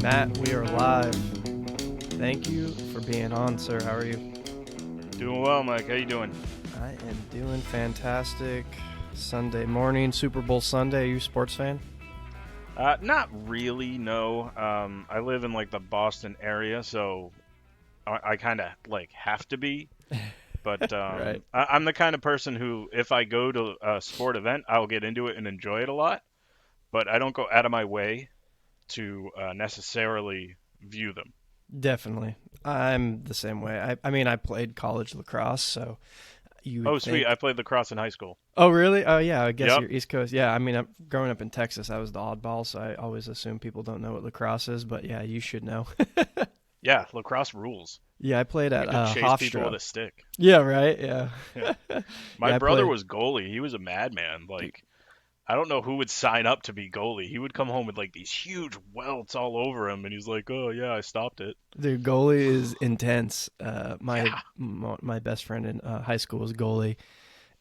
Matt, we are live. Thank you for being on, sir. How are you? Doing well, Mike. How you doing? I am doing fantastic. Sunday morning, Super Bowl Sunday. Are you a sports fan? Not really. No. I live in like the Boston area, so I kind of like have to be. But Right. I'm the kind of person who, if I go to a sport event, I'll get into it and enjoy it a lot. But I don't go out of my way to necessarily view them. Definitely. I'm the same way. I mean, I played college lacrosse, so you would Oh, sweet! I think. played lacrosse in high school. Oh, really? Oh, yeah. I guess Yep. you're East Coast. Yeah. I mean, growing up in Texas, I was the oddball, so I always assume people don't know what lacrosse is. But yeah, you should know. Yeah, lacrosse rules. Yeah, I played You at get to chase people with Hofstra. a stick. Yeah. Right. Yeah. Yeah. My Yeah, I brother played. was goalie. He was a madman. Like, I don't know who would sign up to be goalie. He would come home with like these huge welts all over him, and he's like, "Oh yeah, I stopped it." The goalie is intense. Yeah. My best friend in high school was goalie,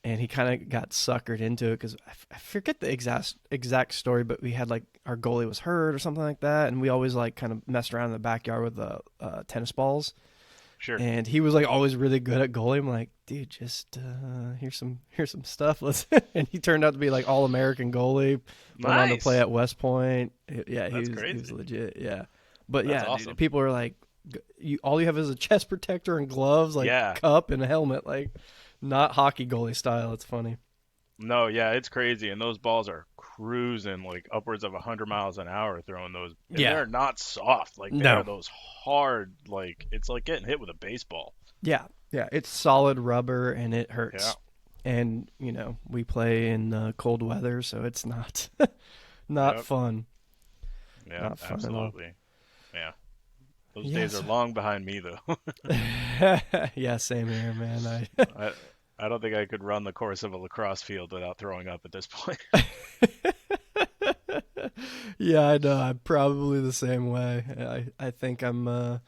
and he kind of got suckered into it because I forget the exact story, but we had like our goalie was hurt or something like that, and we always like kind of messed around in the backyard with the tennis balls, Sure. and he was like always really good at goalie. I'm like, dude, just here's some stuff. Let's. And he turned out to be like all American goalie. Went on to play Nice. at West Point. Yeah, That's he was crazy. legit. Yeah, but That's yeah, dude, awesome. people are like, you all you have is a chest protector and gloves, like Yeah. cup and a helmet, like not hockey goalie style. It's funny. No, yeah, it's crazy, and those balls are cruising like upwards of 100 miles an hour throwing those, and Yeah. they're not soft. Like they are No. those hard, like it's like getting hit with a baseball. Yeah. Yeah. It's solid rubber and it Yeah. hurts. And we play in cold weather, so it's not not Yep. fun. Yeah. Not fun at all. Absolutely. Yeah. Those days are Yes. long behind me, though. Yeah, same here, man. I I don't think I could run the course of a lacrosse field without throwing up at this point. Yeah, I know. I'm probably the same way. I think I'm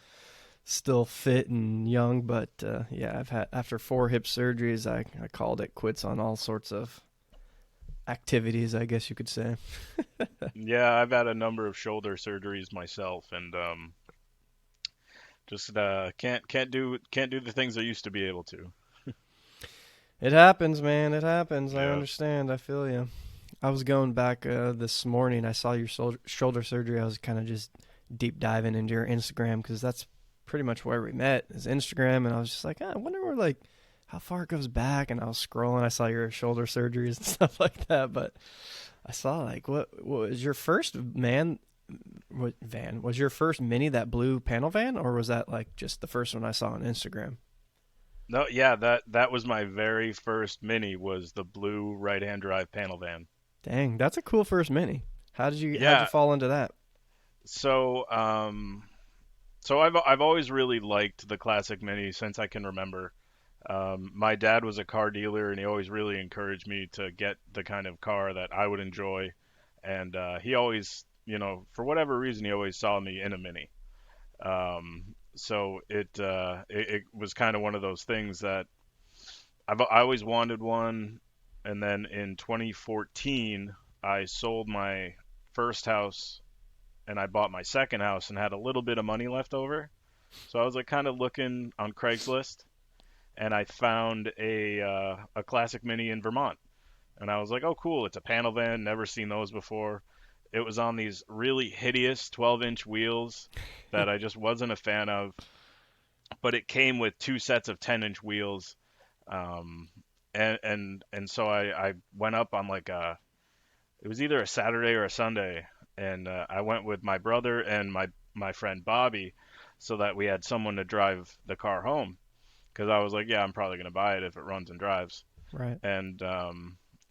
still fit and young, but yeah, I've had after 4 hip surgeries, I called it quits on all sorts of activities, I guess you could say. Yeah, I've had a number of shoulder surgeries myself, and just can't do the things I used to be able to. It happens, man. It happens. I Yeah. understand. I feel you. I was going back this morning. I saw your shoulder surgery. I was kind of just deep diving into your Instagram because that's pretty much where we met is Instagram. And I was just like, I wonder where like how far it goes back. And I was scrolling. I saw your shoulder surgeries and stuff like that. But I saw like what was your first what van was your first mini, that blue panel van, or was that like just the first one I saw on Instagram? No, yeah, that was my very first Mini was the blue right-hand drive panel van. Dang, that's a cool first mini. How'd you Yeah, fall into that? so I've always really liked the classic Mini since I can remember. My dad was a car dealer, and he always really encouraged me to get the kind of car that I would enjoy. And he always, for whatever reason, he always saw me in a Mini. So it was kind of one of those things that I always wanted one. And then in 2014, I sold my first house and I bought my second house and had a little bit of money left over. So I was like kind of looking on Craigslist, and I found a classic Mini in Vermont. And I was like, oh, cool, it's a panel van, never seen those before. It was on these really hideous 12-inch wheels that I just wasn't a fan of, but it came with two sets of 10-inch wheels. Um, and so I went up on like it was either a Saturday or a Sunday, and I went with my brother and my friend Bobby, so that we had someone to drive the car home. Because I was like, yeah, I'm probably gonna buy it if it runs and drives. Right. And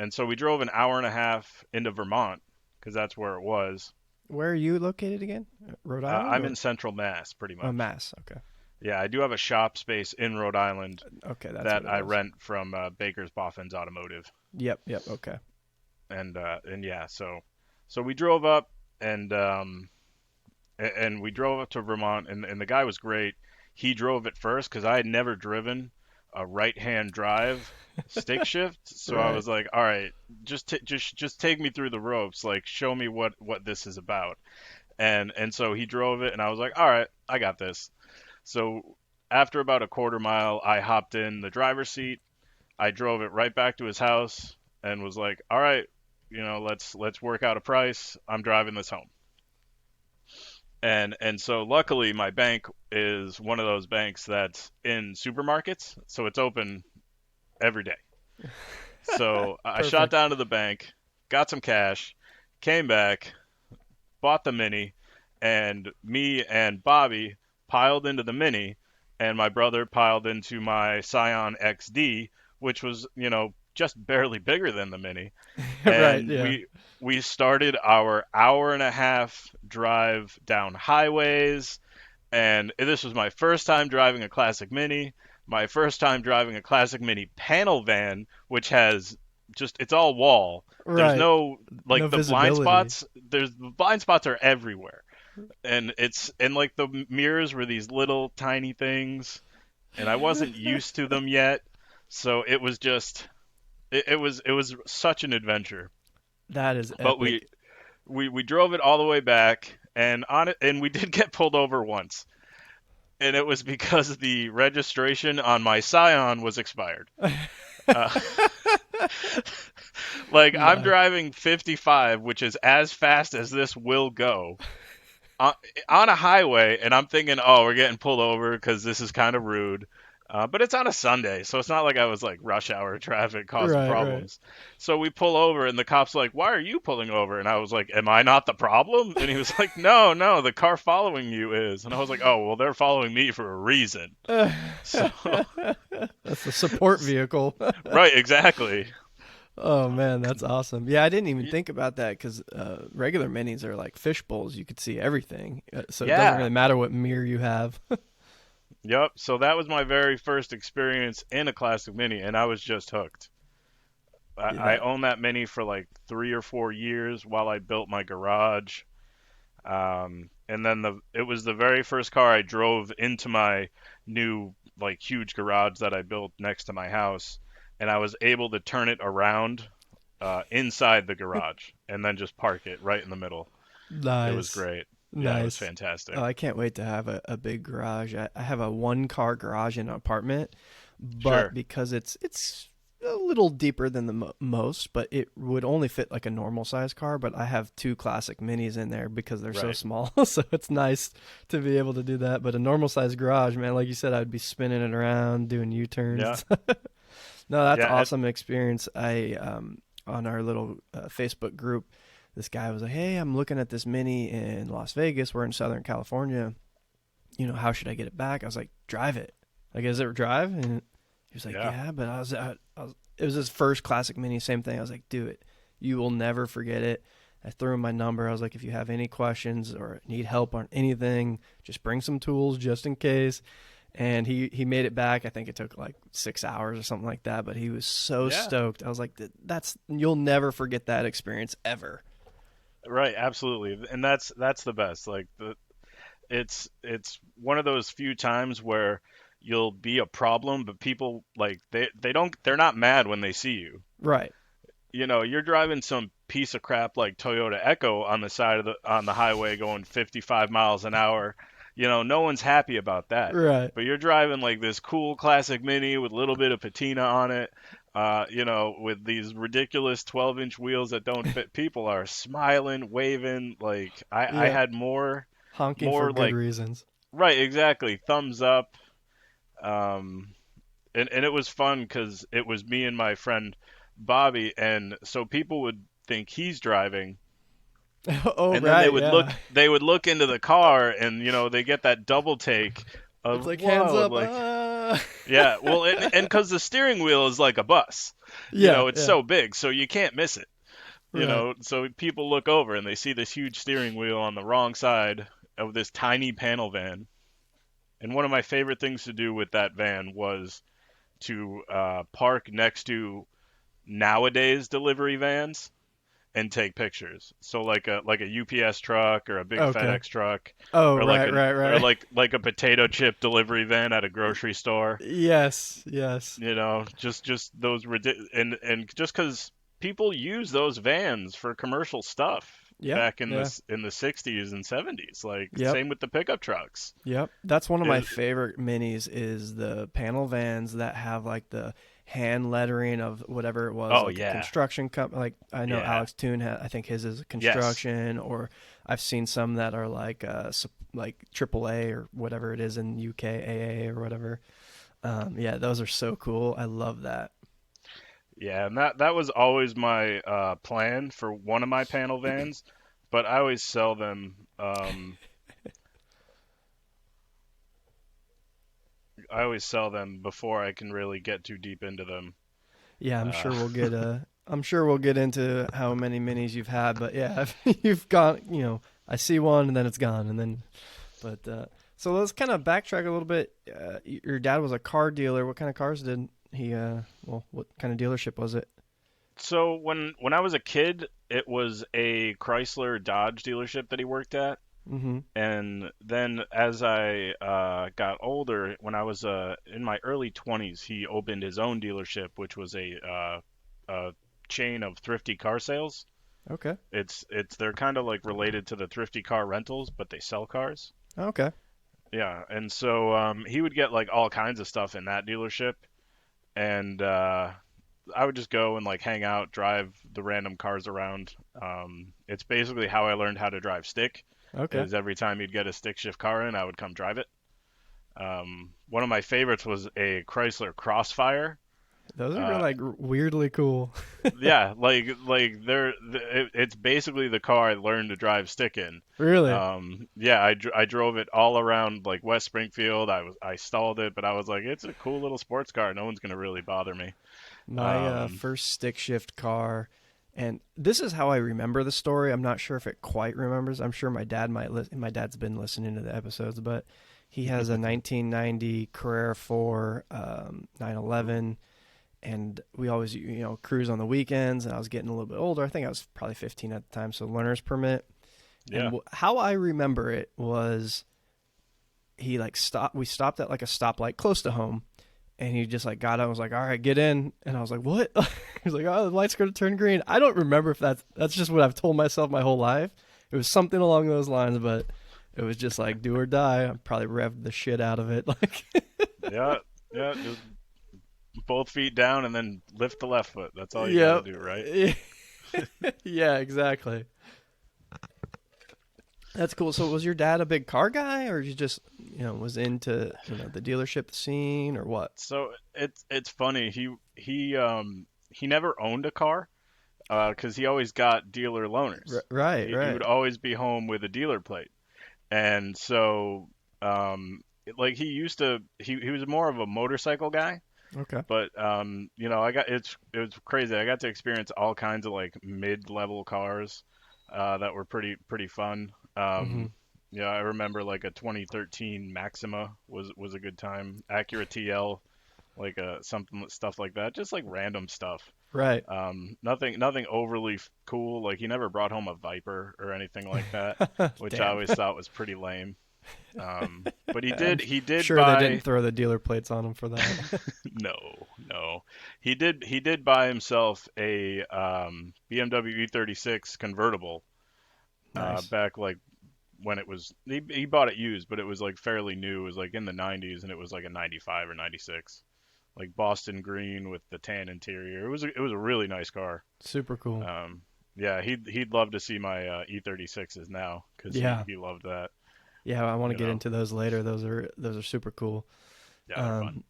and so we drove an hour and a half into Vermont because that's where it was. Where are you located again? Rhode Island I'm or in Central Mass, pretty much. Mass? Okay. Yeah, I do have a shop space in Rhode Island Okay, that's what that it I was. rent from Baker's Boffins Automotive. Yep. Yep. Okay. And yeah, so we drove up, and and we drove up to Vermont, and the guy was great. He drove it first because I had never driven a right-hand drive stick shift, so I Right. was like, all right, just take me through the ropes, like show me what this is about. And so he drove it, and I was like, all right, I got this. So after about a quarter mile, I hopped in the driver's seat. I drove it right back to his house and was like, all right, let's work out a price. I'm driving this home. And so luckily my bank is one of those banks that's in supermarkets, so it's open every day. So I shot Perfect. down to the bank, got some cash, came back, bought the Mini, and me and Bobby piled into the Mini, and my brother piled into my Scion XD, which was, just barely bigger than the Mini. Right. And Yeah. we started our hour and a half drive down highways, and this was my first time driving a Classic Mini, my first time driving a Classic Mini panel van, which has just it's all wall. There's Right. no No like the blind visibility. spots. The blind spots are everywhere, and like the mirrors were these little tiny things, and I wasn't used to them yet, so it was just it was such an adventure. That is But we epic. we drove it all the way back, and on it, and we did get pulled over once, and it was because the registration on my Scion was expired. Uh, like I'm Nice. driving 55, which is as fast as this will go, on, on a highway, and I'm thinking, oh, we're getting pulled over because this is kind of rude. But it's on a Sunday, so it's not like I was like rush hour traffic causing Right. Right. problems. So we pull over, and the cop's like, "Why are you pulling over?" And I was like, "Am I not the problem?" And he was like, "No, no, the car following you is." And I was like, "Oh, well, they're following me for a reason." So, That's a support vehicle. right, exactly. Oh man, that's awesome. Yeah, I didn't even think about that because regular minis are like fish bowls. You could see everything, so it doesn't Yeah. really matter what mirror you have. Yep. So that was my very first experience in a Classic Mini, and I was just hooked. Yeah, I owned that Mini for like 3 or 4 years while I built my garage. And then it was the very first car I drove into my new like huge garage that I built next to my house, and I was able to turn it around inside the garage and then just park it right in the middle. It was nice, great. Yeah, it was nice. Oh, fantastic. I can't wait to have a big garage. I have a one car garage in an apartment, but Sure. because it's a little deeper than the most, but it would only fit like a normal size car. But I have two classic minis in there because they're so Right. small, so it's nice to be able to do that. But a normal size garage, man, like you said, I'd be spinning it around, doing U Yeah. turns. No, that's Yeah. awesome experience. I on our little Facebook group, this guy was like, "Hey, I'm looking at this mini in Las Vegas. We're in Southern California. How should I get it back?" I was like, "Drive it. Like, is it drive?" And he was like, Yeah. "Yeah," but I was it was his first classic mini. Same thing. I was like, "Do it. You will never forget it." I threw him my number. I was like, "If you have any questions or need help on anything, just bring some tools just in case." And he made it back. I think it took like 6 hours or something like that, but he was so Yeah. stoked. I was like, "That's you'll never forget that experience ever." Right. Absolutely. And that's the best. Like it's one of those few times where you'll be a problem, but people like they're not mad when they see you. Right, You're driving some piece of crap like Toyota Echo on the side of the highway going 55 miles an hour. No one's happy about that. right, But you're driving like this cool classic Mini with a little bit of patina on it. With these ridiculous 12-inch wheels that don't fit. People are smiling, waving. Like I yeah, had honking for more good like reasons. right, exactly, thumbs up. Um, and it was fun because it was me and my friend Bobby, and so people would think he's driving, Oh and then they right, would yeah. look into the car, and they get that double take It's of like hands whoa, up. like yeah, well, and because the steering wheel is like a bus, Yeah, it's yeah, so big, so you can't miss it. right. So people look over and they see this huge steering wheel on the wrong side of this tiny panel van. And one of my favorite things to do with that van was to park next to nowadays delivery vans and take pictures. So like a UPS truck or a big Okay. FedEx truck Oh or like right, an right, or right. like a potato chip delivery van at a grocery store. Yes, yes. Just those and just because people use those vans for commercial stuff. Yeah, back in yeah, the 60s and 70s. Like yep, same with the pickup trucks. yep. That's one of my It, favorite minis is the panel vans that have like the hand lettering of whatever it was, oh like a yeah, construction company. Like I know yeah, Alex Toon had, I think his is a yes, construction, or I've seen some that are like like AAA or whatever it is in UK, AA or whatever. Yeah, those are so cool. I love that. yeah. And that was always my plan for one of my panel vans, but I always sell them. I always sell them before I can really get too deep into them. Yeah, Uh, I'm sure we'll get into how many minis you've had, but yeah, you've got, I see one and then it's gone and then but so let's kind of backtrack a little bit. Your dad was a car dealer. What kind of cars did he well, what kind of dealership was it? so when I was a kid, it was a Chrysler Dodge dealership that he worked at. Mhm. And then as I got older, when I was in my early 20s, he opened his own dealership, which was a chain of thrifty car sales. Okay. It's they're kind of like related to the thrifty car rentals, but they sell cars. Okay. Yeah, and so he would get like all kinds of stuff in that dealership, and I would just go and like hang out, drive the random cars around. It's basically how I learned how to drive stick. Okay. Is every time you'd get a stick shift car in, I would come drive it. One of my favorites was a Chrysler Crossfire. Those are Uh, like weirdly cool. yeah, it's basically the car I learned to drive stick in. Really? Yeah, I drove it all around like West Springfield. I stalled it, but I was like, it's a cool little sports car. No one's gonna really bother me. My Um, first stick shift car, and this is how I remember the story. I'm not sure if it quite remembers. I'm sure my dad might. My dad's been listening to the episodes, but he has a 1990 Carrera 4 911, and we always cruise on the weekends. And I was getting a little bit older. I think I was probably 15 at the time, so learner's permit. And yeah, how I remember it was he like stopped. We stopped at like a stoplight close to home, and he just like got out and was like, "All right, get in." And I was like, "What?" He's like, "Oh, the light's going to turn green." I don't remember if that's just what I've told myself my whole life. It was something along those lines, but it was just like do or die. I probably revved the shit out of it. Like, yeah, yeah. Just both feet down and then lift the left foot. That's all you got to yep, do, right? yeah, exactly. That's cool. So, was your dad a big car guy, or you just was into the dealership scene, or what? So it's funny. He never owned a car because he always got dealer loaners. Right, He would right. always be home with a dealer plate, and so like he used to he was more of a motorcycle guy. Okay. But I got it was crazy. I got to experience all kinds of like mid-level cars that were pretty fun. Mm-hmm. Yeah, I remember like a 2013 Maxima was a good time. Acura TL, like something stuff like that, just like random stuff. Right. Nothing overly cool. Like he never brought home a Viper or anything like that, which I Damn. always thought was pretty lame. But he I'm did he did sure they didn't buy throw the dealer plates on him for that. no, no. He did buy himself a BMW E36 convertible Nice. back like when it was he bought it used, but it was like fairly new. It was like in the 90s and it was like a 95 or 96. Like Boston green with the tan interior. It was a really nice car. Super cool. Um yeah, he'd love to see my E36s now cuz Yeah. he loved that, Yeah, I want to you get know. into those later. Those are super cool. Yeah, they're fun. Um,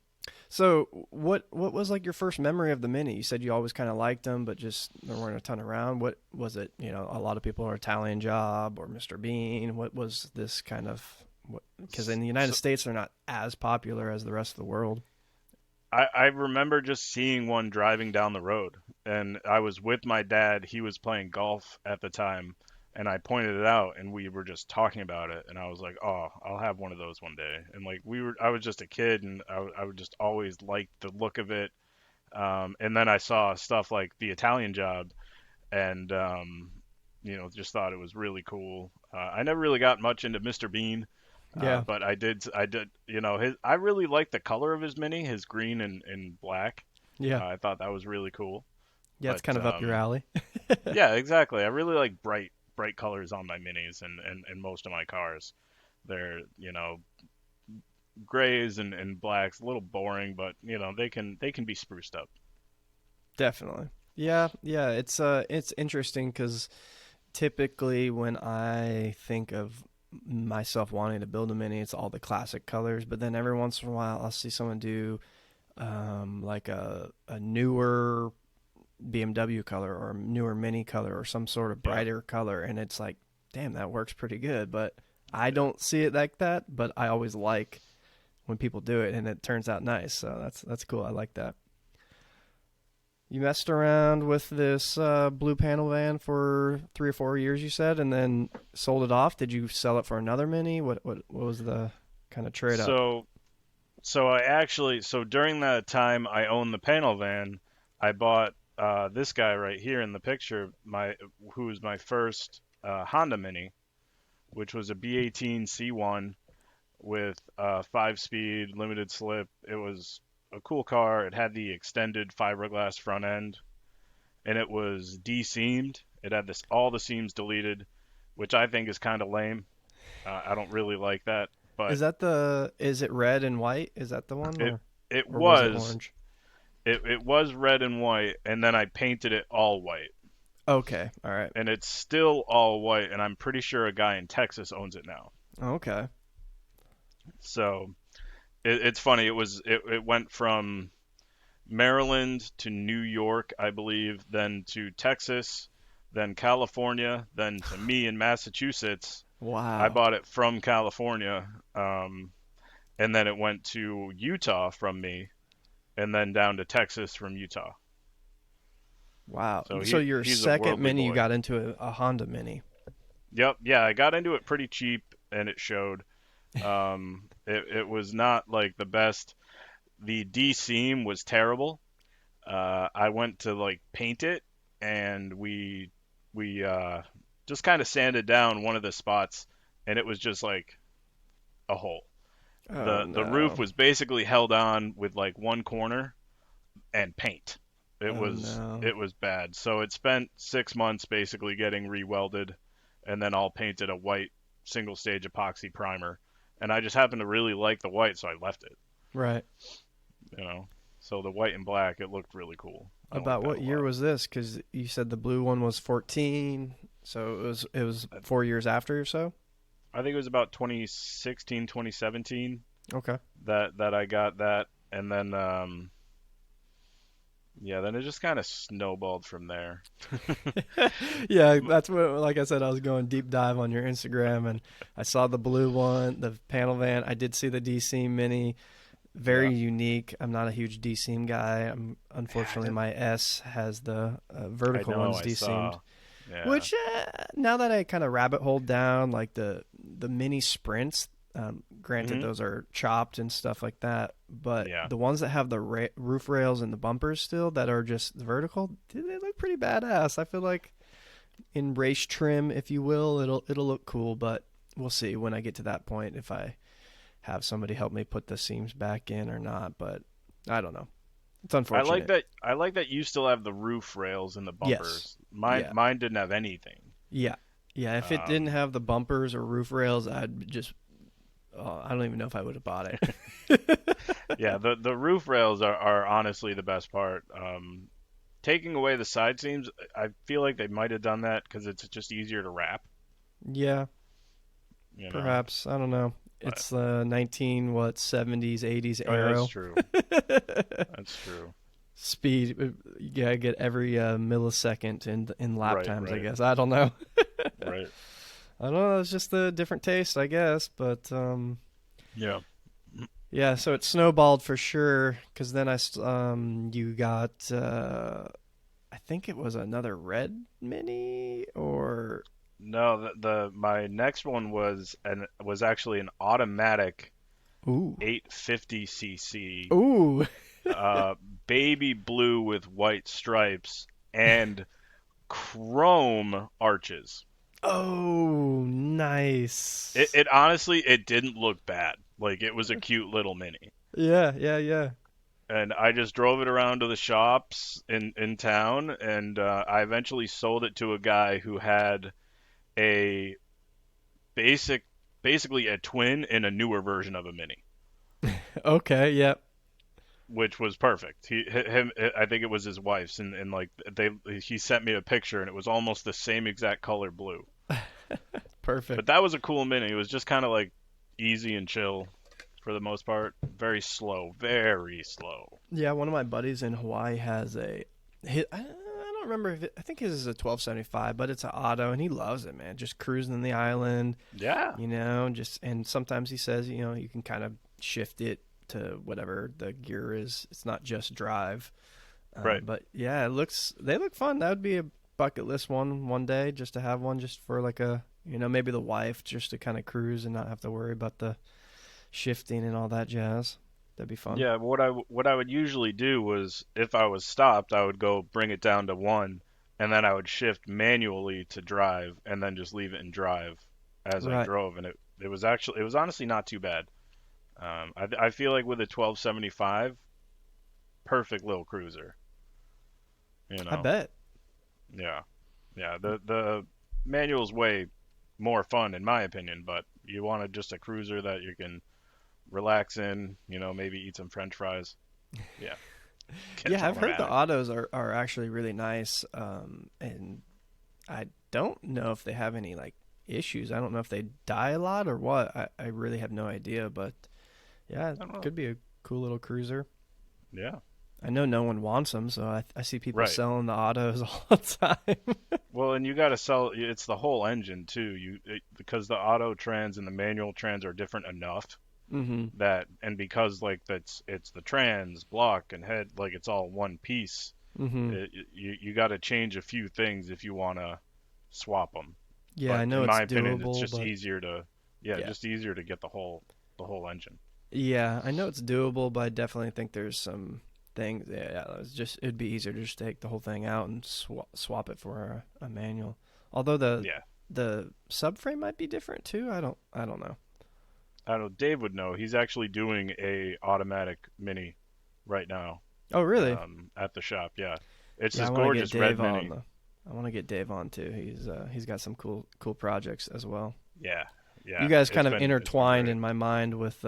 so what was like your first memory of the Mini? You said you always kind of liked them, but just there weren't a ton around. What was it? A lot of people are Italian Job or Mr. Bean. What was this kind of? Because in the United So, States, they're not as popular as the rest of the world. I remember just seeing one driving down the road, and I was with my dad. He was playing golf at the time, and I pointed it out, and we were just talking about it, and I was like, "Oh, I'll have one of those one day." And like I was just a kid, and I would just always like the look of it. And then I saw stuff like the Italian Job, and just thought it was really cool. I never really got much into Mr. Bean. Yeah, But I did, I really liked the color of his Mini, his green and black. yeah, I thought that was really cool. yeah. It's But kind of up your alley. yeah, exactly. I really like bright bright colors on my minis and most of my cars. They're, grays and blacks, a little boring, but they can be spruced up. Definitely. Yeah, yeah. It's interesting because typically when I think of myself wanting to build a mini, it's all the classic colors. But then every once in a while, I'll see someone do like a newer BMW color or a newer Mini color or some sort of Yeah, brighter color, and it's like, damn, that works pretty good. But I yeah. don't see it like that. But I always like when people do it, and it turns out nice. So that's cool. I like that. You messed around with this blue panel van for 3 or 4 years, you said, and then sold it off. Did you sell it for another Mini? What was the kind of trade up? So so during that time I owned the panel van, I bought this guy right here in the picture, who's my first Honda Mini, which was a B18 C1 with 5-speed limited slip. It was a cool car. It had the extended fiberglass front end, and it was de-seamed. It had all the seams deleted, which I think is kind of lame. I don't really like that, but Is it red and white? Is that the one, it it or was it was orange? it was red and white, and then I painted it all white, Okay, all right. and it's still all white, and I'm pretty sure a guy in Texas owns it now. Okay. So it's funny. It went from Maryland to New York, I believe, then to Texas, then California, then to me in Massachusetts. I Wow. bought it from California, and then it went to Utah from me, and then down to Texas from Utah. Wow. So So your he's a second worldly Mini, you boy. got into a Honda Mini. Yep, yeah, I got into it pretty cheap, and it showed. It was not like the best. The D seam was terrible. I went to like paint it, and we just kind of sanded down one of the spots, and it was just like a hole. Oh The roof no. was basically held on with like one corner and paint. It Oh was no. it was bad. So it spent 6 months basically getting rewelded, and then all painted a white single stage epoxy primer. And I just happened to really like the white, so I left it. Right. You know, so the white and black, it looked really cool. I like About that what a year lot. was this? Because you said the blue one was 14, so it was 4 years after or so. I think it was about 2016, 2017 Okay. that I got that, and then yeah, then it just kind of snowballed from there. Yeah, that's what. Like I said, I was going deep dive on your Instagram, and I saw the blue one, the panel van. I did see the DC Mini, Yeah, very unique. I'm not a huge D-seam guy. yeah, Unfortunately, my S has the vertical know, ones I D-seamed. saw. Yeah. Which now that I kind of rabbit hole down, like the mini sprints, granted Hmm. those are chopped and stuff like that, but Yeah. the ones that have the roof rails and the bumpers still that are just vertical, they look pretty badass. I feel like in race trim, if you will, it'll look cool, but we'll see when I get to that point if I have somebody help me put the seams back in or not. But I don't know. It's I like unfortunate. that. I like that you still have the roof rails and the Yes. bumpers. Mine, Yeah. mine didn't have anything. Yeah. Yeah. If it didn't Um, have the bumpers or roof rails, I'd just I don't even know if I would have bought it. yeah, the roof rails are honestly the best part. Taking away the side seams, I feel like they might have done that because it's just easier to wrap. Yeah, You know, perhaps. I don't know. but It's the 19 what 70s 80s oh, yeah, that's arrow. true. That's true. Speed. You gotta get every millisecond in lap Right, times. I right, guess. I don't know. right. I don't know. It's just a different taste, I guess. But Yeah. yeah. So it snowballed for sure. Because then you got I think it was another red mini or No, my next one was actually an automatic ooh 850 cc, ooh. uh, baby blue with white stripes and chrome arches. Oh, It, nice. it honestly, it didn't look bad. Like it was a cute little mini. Yeah, yeah, yeah. And I just drove it around to the shops in town, and I eventually sold it to a guy who had a basic, basically a twin in a newer version of a Mini, Okay, yep. which was perfect. Him, I think it was his wife's, and like he sent me a picture, and it was almost the same exact color blue. But Perfect. that was a cool Mini. It was just kind of like easy and chill for the most part. Very slow, very slow. Yeah, one of my buddies in Hawaii has I don't remember if I think his is a 1275, but it's an auto and he loves it, man. Just cruising the island, Yeah, just and sometimes he says, you can kind of shift it to whatever the gear is. It's not just drive. right. But yeah, they look fun. That would be a bucket list one day just to have one just for like maybe the wife just to kind of cruise and not have to worry about the shifting and all that jazz. That'd be fun. Yeah, what I would usually do was if I was stopped, I would go bring it down to one, and then I would shift manually to drive, and then just leave it in drive as I Right. drove, and it was honestly not too bad. I feel like with a 1275, perfect little cruiser. You I know, bet. yeah, yeah. The manual's way more fun in my opinion, but you wanted just a cruiser that you can relax in. Maybe eat some French fries. Yeah, get an Yeah, I've heard the automatic. autos are actually really nice. And I don't know if they have any like issues. I don't know if they die a lot or what. I really have no idea, but yeah, it I don't know. could be a cool little cruiser. Yeah, I know no one wants them, so I see people right. selling the autos all the time. Well, and you got to sell. It's the whole engine too. Because the auto trans and the manual trans are different enough Mm-hmm. that, and because like it's the trans block and head, like it's all one piece. Mm-hmm. You got to change a few things if you want to swap them. Yeah, But I know in it's my opinion, it's doable, just but easier to, yeah, yeah. just easier to get the whole engine. Yeah, I know it's doable, but I definitely think there's some things. Yeah, it'd be easier to just take the whole thing out and swap it for a manual. Although Yeah, the subframe might be different too. I don't know. I don't know. Dave would know. He's actually doing a automatic Mini right now, Oh, really? at the shop. Yeah, it's Yeah, I this want to get gorgeous red Dave on Mini. the. I want to get Dave on too. He's got some cool projects as well. Yeah, You yeah, guys kind it's of been intertwined great. in my mind with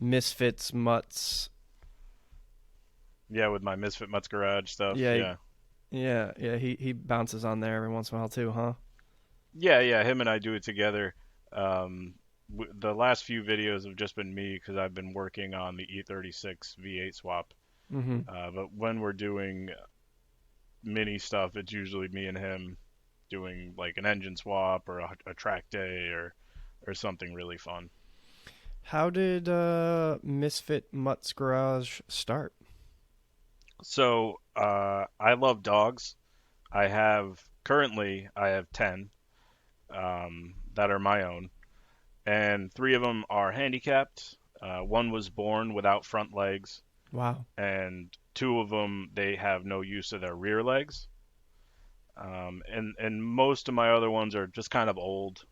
Misfits Mutts. Yeah, with my Misfit Mutts Garage stuff. Yeah, Yeah, yeah. He bounces on there every once in a while too, huh? yeah, yeah. Him and I do it together. Um, the last few videos have just been me because I've been working on the E36 V8 swap. Mm-hmm. But when we're doing mini stuff, it's usually me and him doing like an engine swap or a track day or something really fun. How did Misfit Mutts Garage start? So I love dogs. I have 10 that are my own, and three of them are handicapped. One was born without front legs, Wow. and two of them they have no use of their rear legs. And most of my other ones are just kind of old.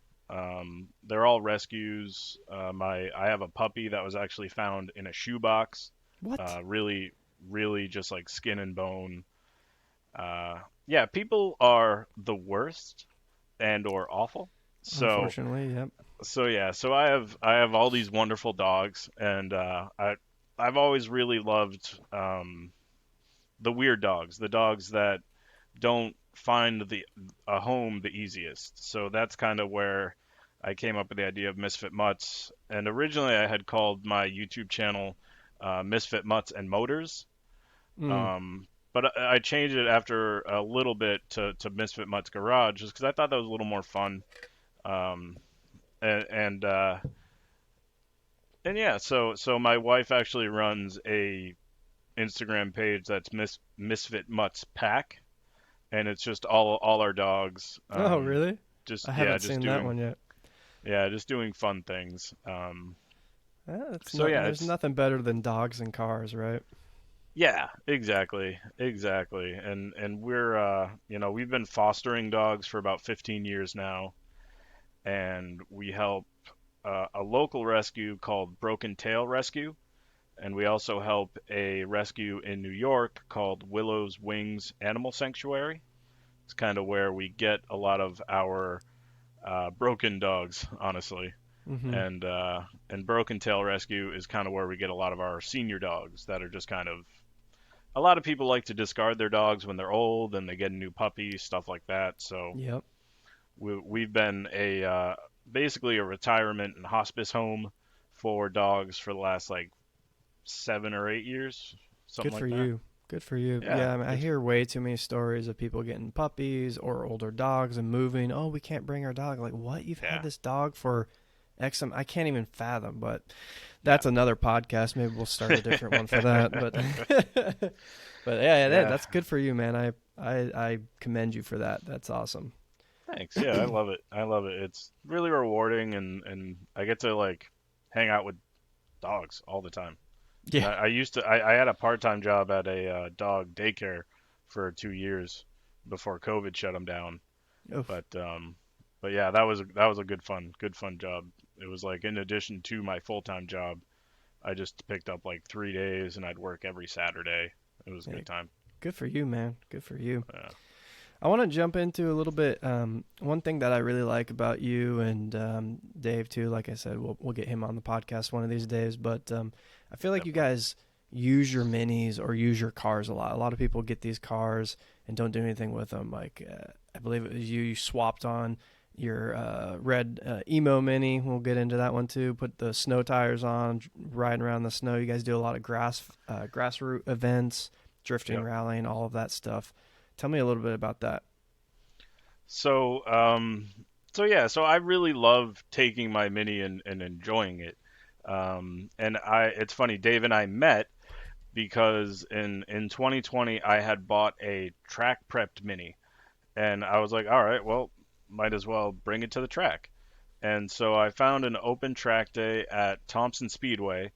They're all rescues. I have a puppy that was actually found in a shoebox. What? Really, really just like skin and bone. Yeah, people are the worst and or awful. So Unfortunately, yep. so I have all these wonderful dogs, and I've always really loved the weird dogs, the dogs that don't find a home the easiest. So that's kind of where I came up with the idea of Misfit Mutts. And originally I had called my YouTube channel Misfit Mutts and Motors. Mm. But I changed it after a little bit to Misfit Mutts Garage just because I thought that was a little more fun. Um, and and, uh, and yeah, so my wife actually runs a Instagram page that's Misfit Mutts Pack, and it's just all our dogs. Oh, really? Just I yeah, haven't seen that one yet. just doing fun things. It's So not. yeah, There's nothing better than dogs and cars, right? yeah, exactly. And we're we've been fostering dogs for about 15 years now, and we help a local rescue called Broken Tail Rescue, and we also help a rescue in New York called Willow's Wings Animal Sanctuary. It's kind of where we get a lot of our broken dogs, honestly. Mm-hmm. And broken tail rescue is kind of where we get a lot of our senior dogs that are just kind of, a lot of people like to discard their dogs when they're old and they get a new puppy, stuff like that. So Yep. we've been a basically a retirement and hospice home for dogs for the last like 7 or 8 years, something Good for like that. you. Good for you. Yeah, Yeah, I mean, I it's hear way too many stories of people getting puppies or older dogs and moving. Oh, we can't bring our dog. Like, what? You've had yeah, this dog for I can't even fathom, but yeah, that's another podcast. Maybe we'll start a different one for that. But but yeah, yeah. that's good for you, man. I commend you for that. That's awesome. Thanks. Yeah, I love it. I love it. It's really rewarding, and I get to like hang out with dogs all the time. And Yeah. I used to I had a part-time job at a dog daycare for 2 years before COVID shut them down. Oof. But but yeah, that was a good fun job. It was like in addition to my full-time job, I just picked up like 3 days and I'd work every Saturday. It was a Yeah. good time. Good for you, man. Good for you. Yeah. I want to jump into a little bit. One thing that I really like about you and Dave too. Like I said, we'll get him on the podcast one of these days. But I feel like you Definitely. guys use your minis or use your cars a lot. A lot of people get these cars and don't do anything with them. Like I believe it was you swapped on your red emo mini. We'll get into that one too. Put the snow tires on, riding around the snow. You guys do a lot of grassroots events, drifting, Yep. rallying, all of that stuff. Tell me a little bit about that. So so yeah, so I really love taking my Mini and enjoying it. And it's funny, Dave and I met because in 2020 I had bought a track prepped Mini, and I was like, all right, well, might as well bring it to the track. And so I found an open track day at Thompson Speedway,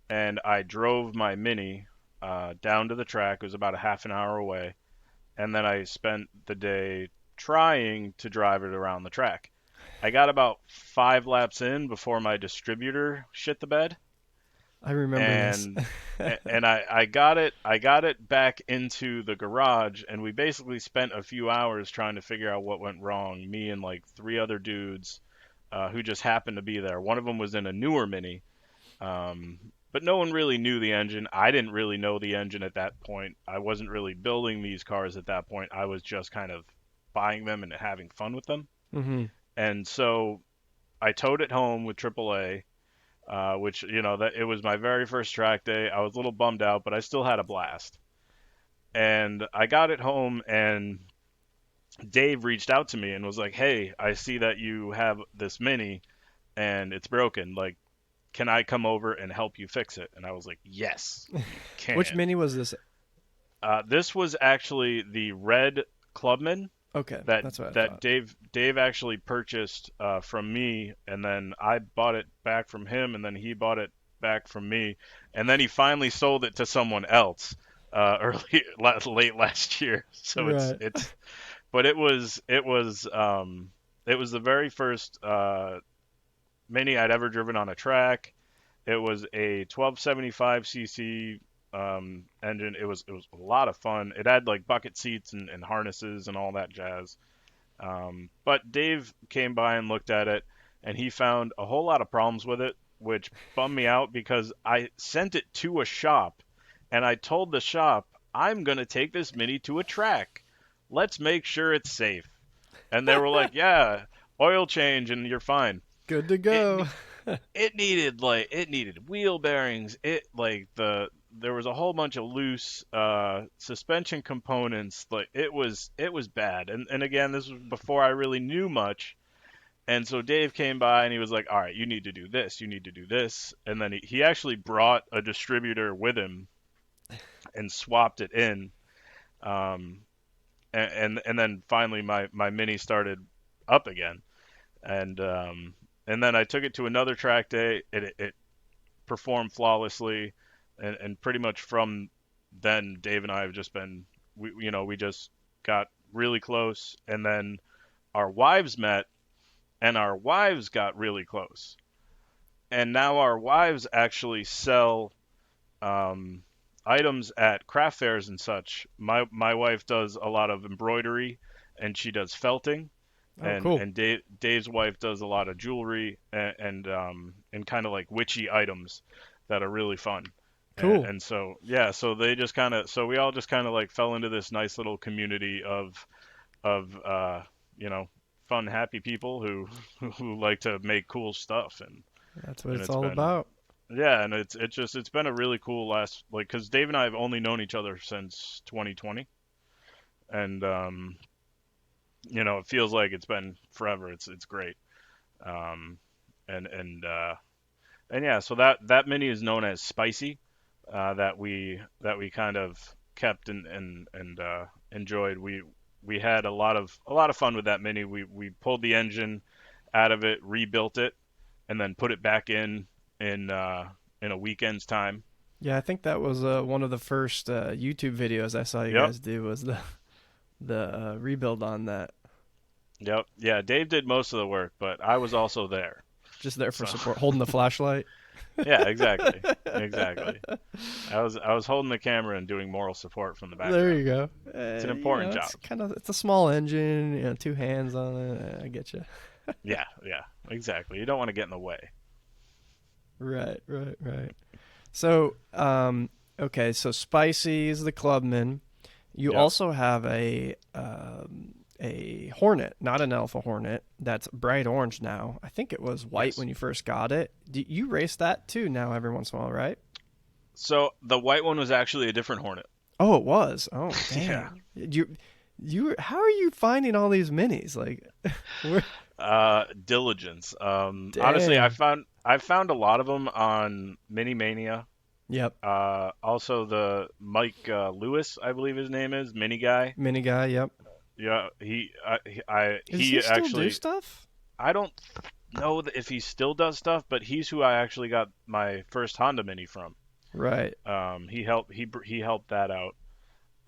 and I drove my Mini down to the track. It was about a half an hour away, and then I spent the day trying to drive it around the track. I got about 5 laps in before my distributor shit the bed, I remember this. and I got it back into the garage, and we basically spent a few hours trying to figure out what went wrong. Me and like three other dudes who just happened to be there. One of them was in a newer Mini, um, but no one really knew the engine. I didn't really know the engine at that point. I wasn't really building these cars at that point. I was just kind of buying them and having fun with them. Hmm. And so I towed it home with AAA, which that it was my very first track day. I was a little bummed out, but I still had a blast. And I got it home, and Dave reached out to me and was like, "Hey, I see that you have this Mini and it's broken. Like, can I come over and help you fix it?" And I was like, "Yes, you Which can." mini was this? This was actually the red Clubman Okay, that that's what I that thought. Dave actually purchased from me, and then I bought it back from him, and then he bought it back from me, and then he finally sold it to someone else late last year. So Right. but it was the very first Mini I'd ever driven on a track. It was a 1275 cc engine. It was a lot of fun. It had like bucket seats and harnesses and all that jazz. But Dave came by and looked at it, and he found a whole lot of problems with it, which bummed me out because I sent it to a shop, and I told the shop, I'm gonna take this Mini to a track. Let's make sure it's safe. And they were like, yeah, oil change and you're fine. Good to It go. it needed wheel bearings. There was a whole bunch of loose suspension components. Like it was bad. And again, this was before I really knew much. And so Dave came by and he was like, "All right, you need to do this. You need to do this." And then he actually brought a distributor with him and swapped it in. Um, and then finally my Mini started up again. And and then I took it to another track day. It performed flawlessly, and pretty much from then, Dave and I have just been we just got really close, and then our wives met, and our wives got really close, and now our wives actually sell um, items at craft fairs and such. My wife does a lot of embroidery, and she does felting, Oh, and cool. and Dave's wife does a lot of jewelry and kind of like witchy items that are really fun. Cool. And so yeah, so they just kind of so we all just kind of like fell into this nice little community of you know fun happy people who who like to make cool stuff That's what and it's it's all been about. yeah and it's been a really cool last like because Dave and I have only known each other since 2020 and you know it feels like it's been forever. It's great. Um, and and uh, and yeah, so that mini is known as spicy. That we kind of kept and enjoyed. We had a lot of fun with that mini. We pulled the engine out of it, rebuilt it, and then put it back in a weekend's time. Yeah, I think that was one of the first YouTube videos I saw you Yep, guys do was the rebuild on that. yep, yeah. Dave did most of the work, but I was also there. Just there for So support, holding the flashlight. yeah, exactly, exactly. I was holding the camera and doing moral support from the There background. you go. It's an You important know, job. it's a small engine, you know, two hands on it. I get you. Yeah, yeah, exactly. You don't want to get in the way. Right, right, right. So, okay, so Spicy is the clubman. You Yep. also have a Hornet, not an Alpha Hornet. That's bright orange now. I think it was white Yes. when you first got it. You race that too now every once in a while, right? So the white one was actually a different Hornet. Oh, it was. Oh, Yeah. dang. You how are you finding all these minis? Like, where, Diligence. Honestly, I dang. found I found a lot of them on Mini Mania. Yep. Also the Mike Lewis, I believe his name is Mini Guy. Mini guy. Yep. Yeah, Does he he still do actually stuff? I don't know if he still does stuff, but he's who I actually got my first Honda Mini from. Right. He helped that out.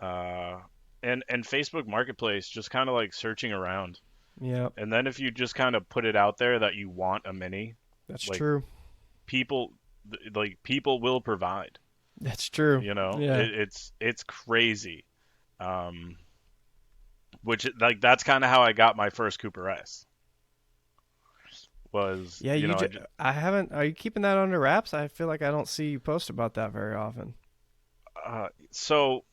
Uh, and Facebook Marketplace just kind of like searching around. Yep. And then if you just kind of put it out there that you want a mini, That's like true. people people will provide. That's true. You know, Yeah. it's crazy. Um, which like that's kind of how I got my first Cooper S. Was Yeah, you know I haven't. Are you keeping that under wraps? I feel like I don't see you post about that very often. so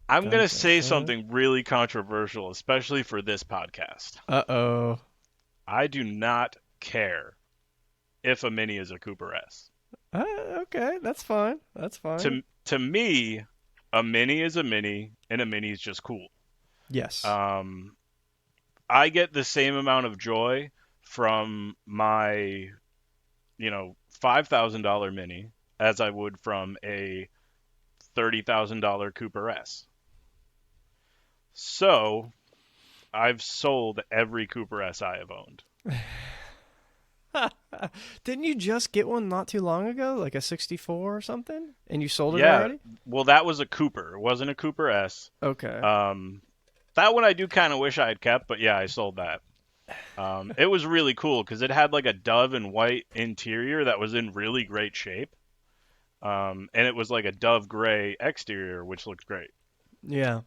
I'm Dun, gonna dun, say dun. something really controversial, especially for this podcast. Uh-oh. I do not care if a mini is a Cooper S. Uh, okay, that's fine. That's fine. To me, a mini is a mini, and a mini is just cool. Yes. Um, I get the same amount of joy from my, $5,000 mini as I would from a $30,000 Cooper S. So I've sold every Cooper S I have owned. Didn't you just get one not too long ago, like a 64 or something? And you sold it Yeah, already? well, that was a Cooper. It wasn't a Cooper S. Okay. Um, that one I do kind of wish I had kept, but yeah, I sold that. It was really cool because it had like a dove and white interior that was in really great shape. And it was like a dove gray exterior, which looked great, Yeah.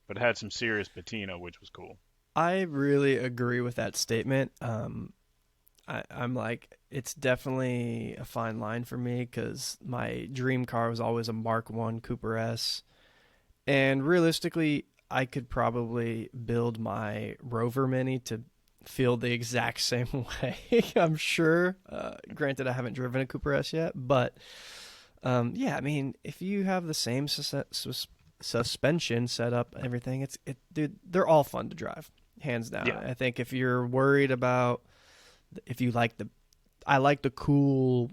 but it had some serious patina, which was cool. I really agree with that statement. I'm like, it's definitely a fine line for me because my dream car was always a Mark One Cooper S, and realistically, I could probably build my Rover Mini to feel the exact same way. I'm sure. Granted, I haven't driven a Cooper S yet, but yeah, I mean, if you have the same suspension set up, everything, dude, they're all fun to drive, hands down. Yeah, I think if you're worried about if you like I like the cool,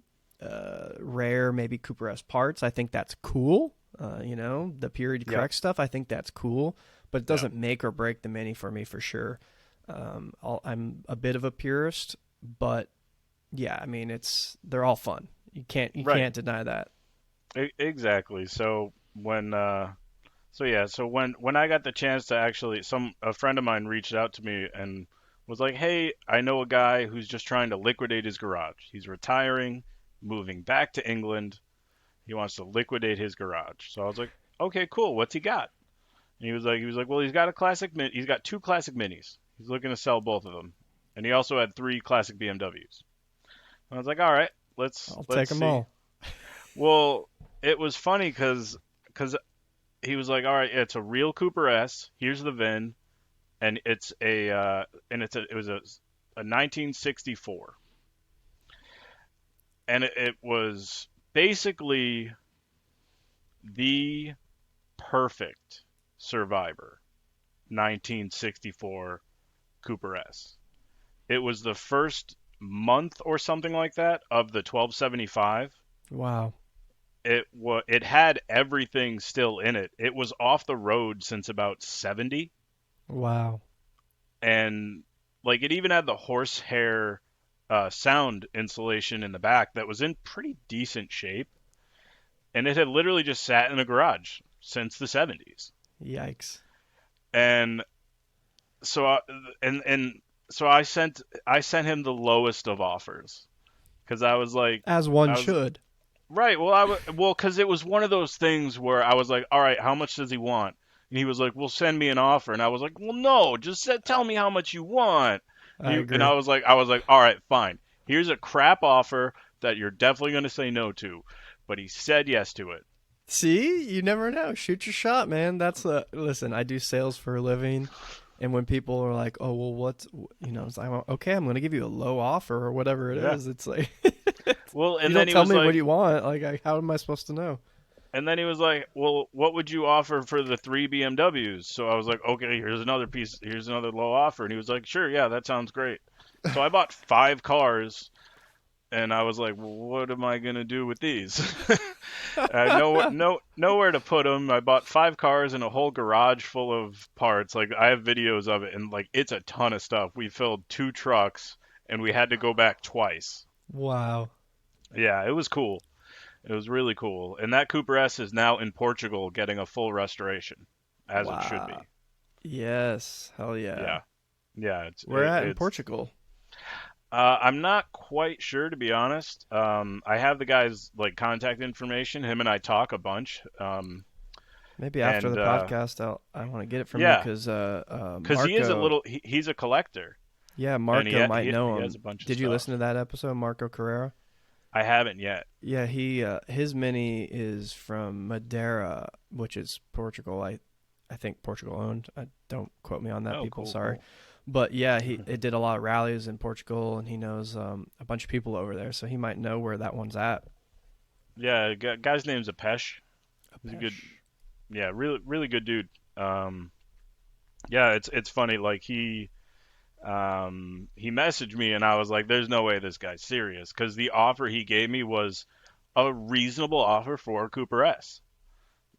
rare, maybe Cooper S parts. I think that's cool. The period yep, correct stuff. I think that's cool, but it yeah, doesn't make or break the Mini for me for sure. I'm a bit of a purist, but yeah, I mean they're all fun. You right, can't deny that. exactly. So when I got the chance to actually, a friend of mine reached out to me and was like, "Hey, I know a guy who's just trying to liquidate his garage. He's retiring, moving back to England. He wants to liquidate his garage." So I was like, "Okay, cool. What's he got?" And he was like, "Well, he's got two classic minis. He's looking to sell both of them, and he also had three classic BMWs. I was like, all right, let's I'll take let's them see. all. Well, it was funny because he was like, all right, it's a real Cooper S. Here's the VIN, and it was a 1964, and it was basically the perfect Survivor 1964 Cooper S. It was the first month or something like that of the 1275. Wow. It had everything still in it. It was off the road since about 70, Wow. and like it even had the horsehair sound insulation in the back that was in pretty decent shape, and it had literally just sat in a garage since the 70s. Yikes. And so I, and so I sent him the lowest of offers because I was like As one I was should. right. Well, because it was one of those things where I was like, all right, how much does he want? And he was like, well, send me an offer. And I was like, well, no, just tell me how much you want. I And agree. I was like, all right, fine. Here's a crap offer that you're definitely going to say no to. But he said yes to it. See, you never know. Shoot your shot, man. That's listen. I do sales for a living, and when people are like, "Oh, well, what's it's like, okay, I'm going to give you a low offer or whatever it Yeah. is." It's like, Well, you and then don't he tell was me what like, you want. Like, how am I supposed to know? well, what would you offer for the three BMWs? So I was like, okay, here's another low offer. And he was like, sure, yeah, that sounds great. So I bought five cars, and I was like, well, what am I gonna do with these? I had nowhere to put them. I bought five cars and a whole garage full of parts. Like I have videos of it, and like it's a ton of stuff. We filled two trucks, and we had to go back twice. Wow. Yeah, it was cool. It was really cool. And that Cooper S is now in Portugal getting a full restoration, as it should Wow. be. Yes. Hell yeah. Yeah, yeah. Where at in It's. Portugal? I'm not quite sure to be honest. I have the guy's like contact information. Him and I talk a bunch. Maybe after And the podcast, I want to get it from you yeah, because because he is a Marco. little. He's a collector, Yeah, and Marco might he know has him. a bunch of Did you listen stuff. to that episode, Marco Carrera? I haven't yet. Yeah, he his mini is from Madeira, which is Portugal. I think Portugal owned. I don't quote me on that, Oh, people. cool, Sorry, cool. but yeah, he it did a lot of rallies in Portugal, and he knows a bunch of people over there, so he might know where that one's at. Yeah, guy's name's Apesh. He's a good. Apesh. Yeah, really good dude. Um, yeah, it's funny. Like he messaged me, and I was like, "There's no way this guy's serious," because the offer he gave me was a reasonable offer for a Cooper S.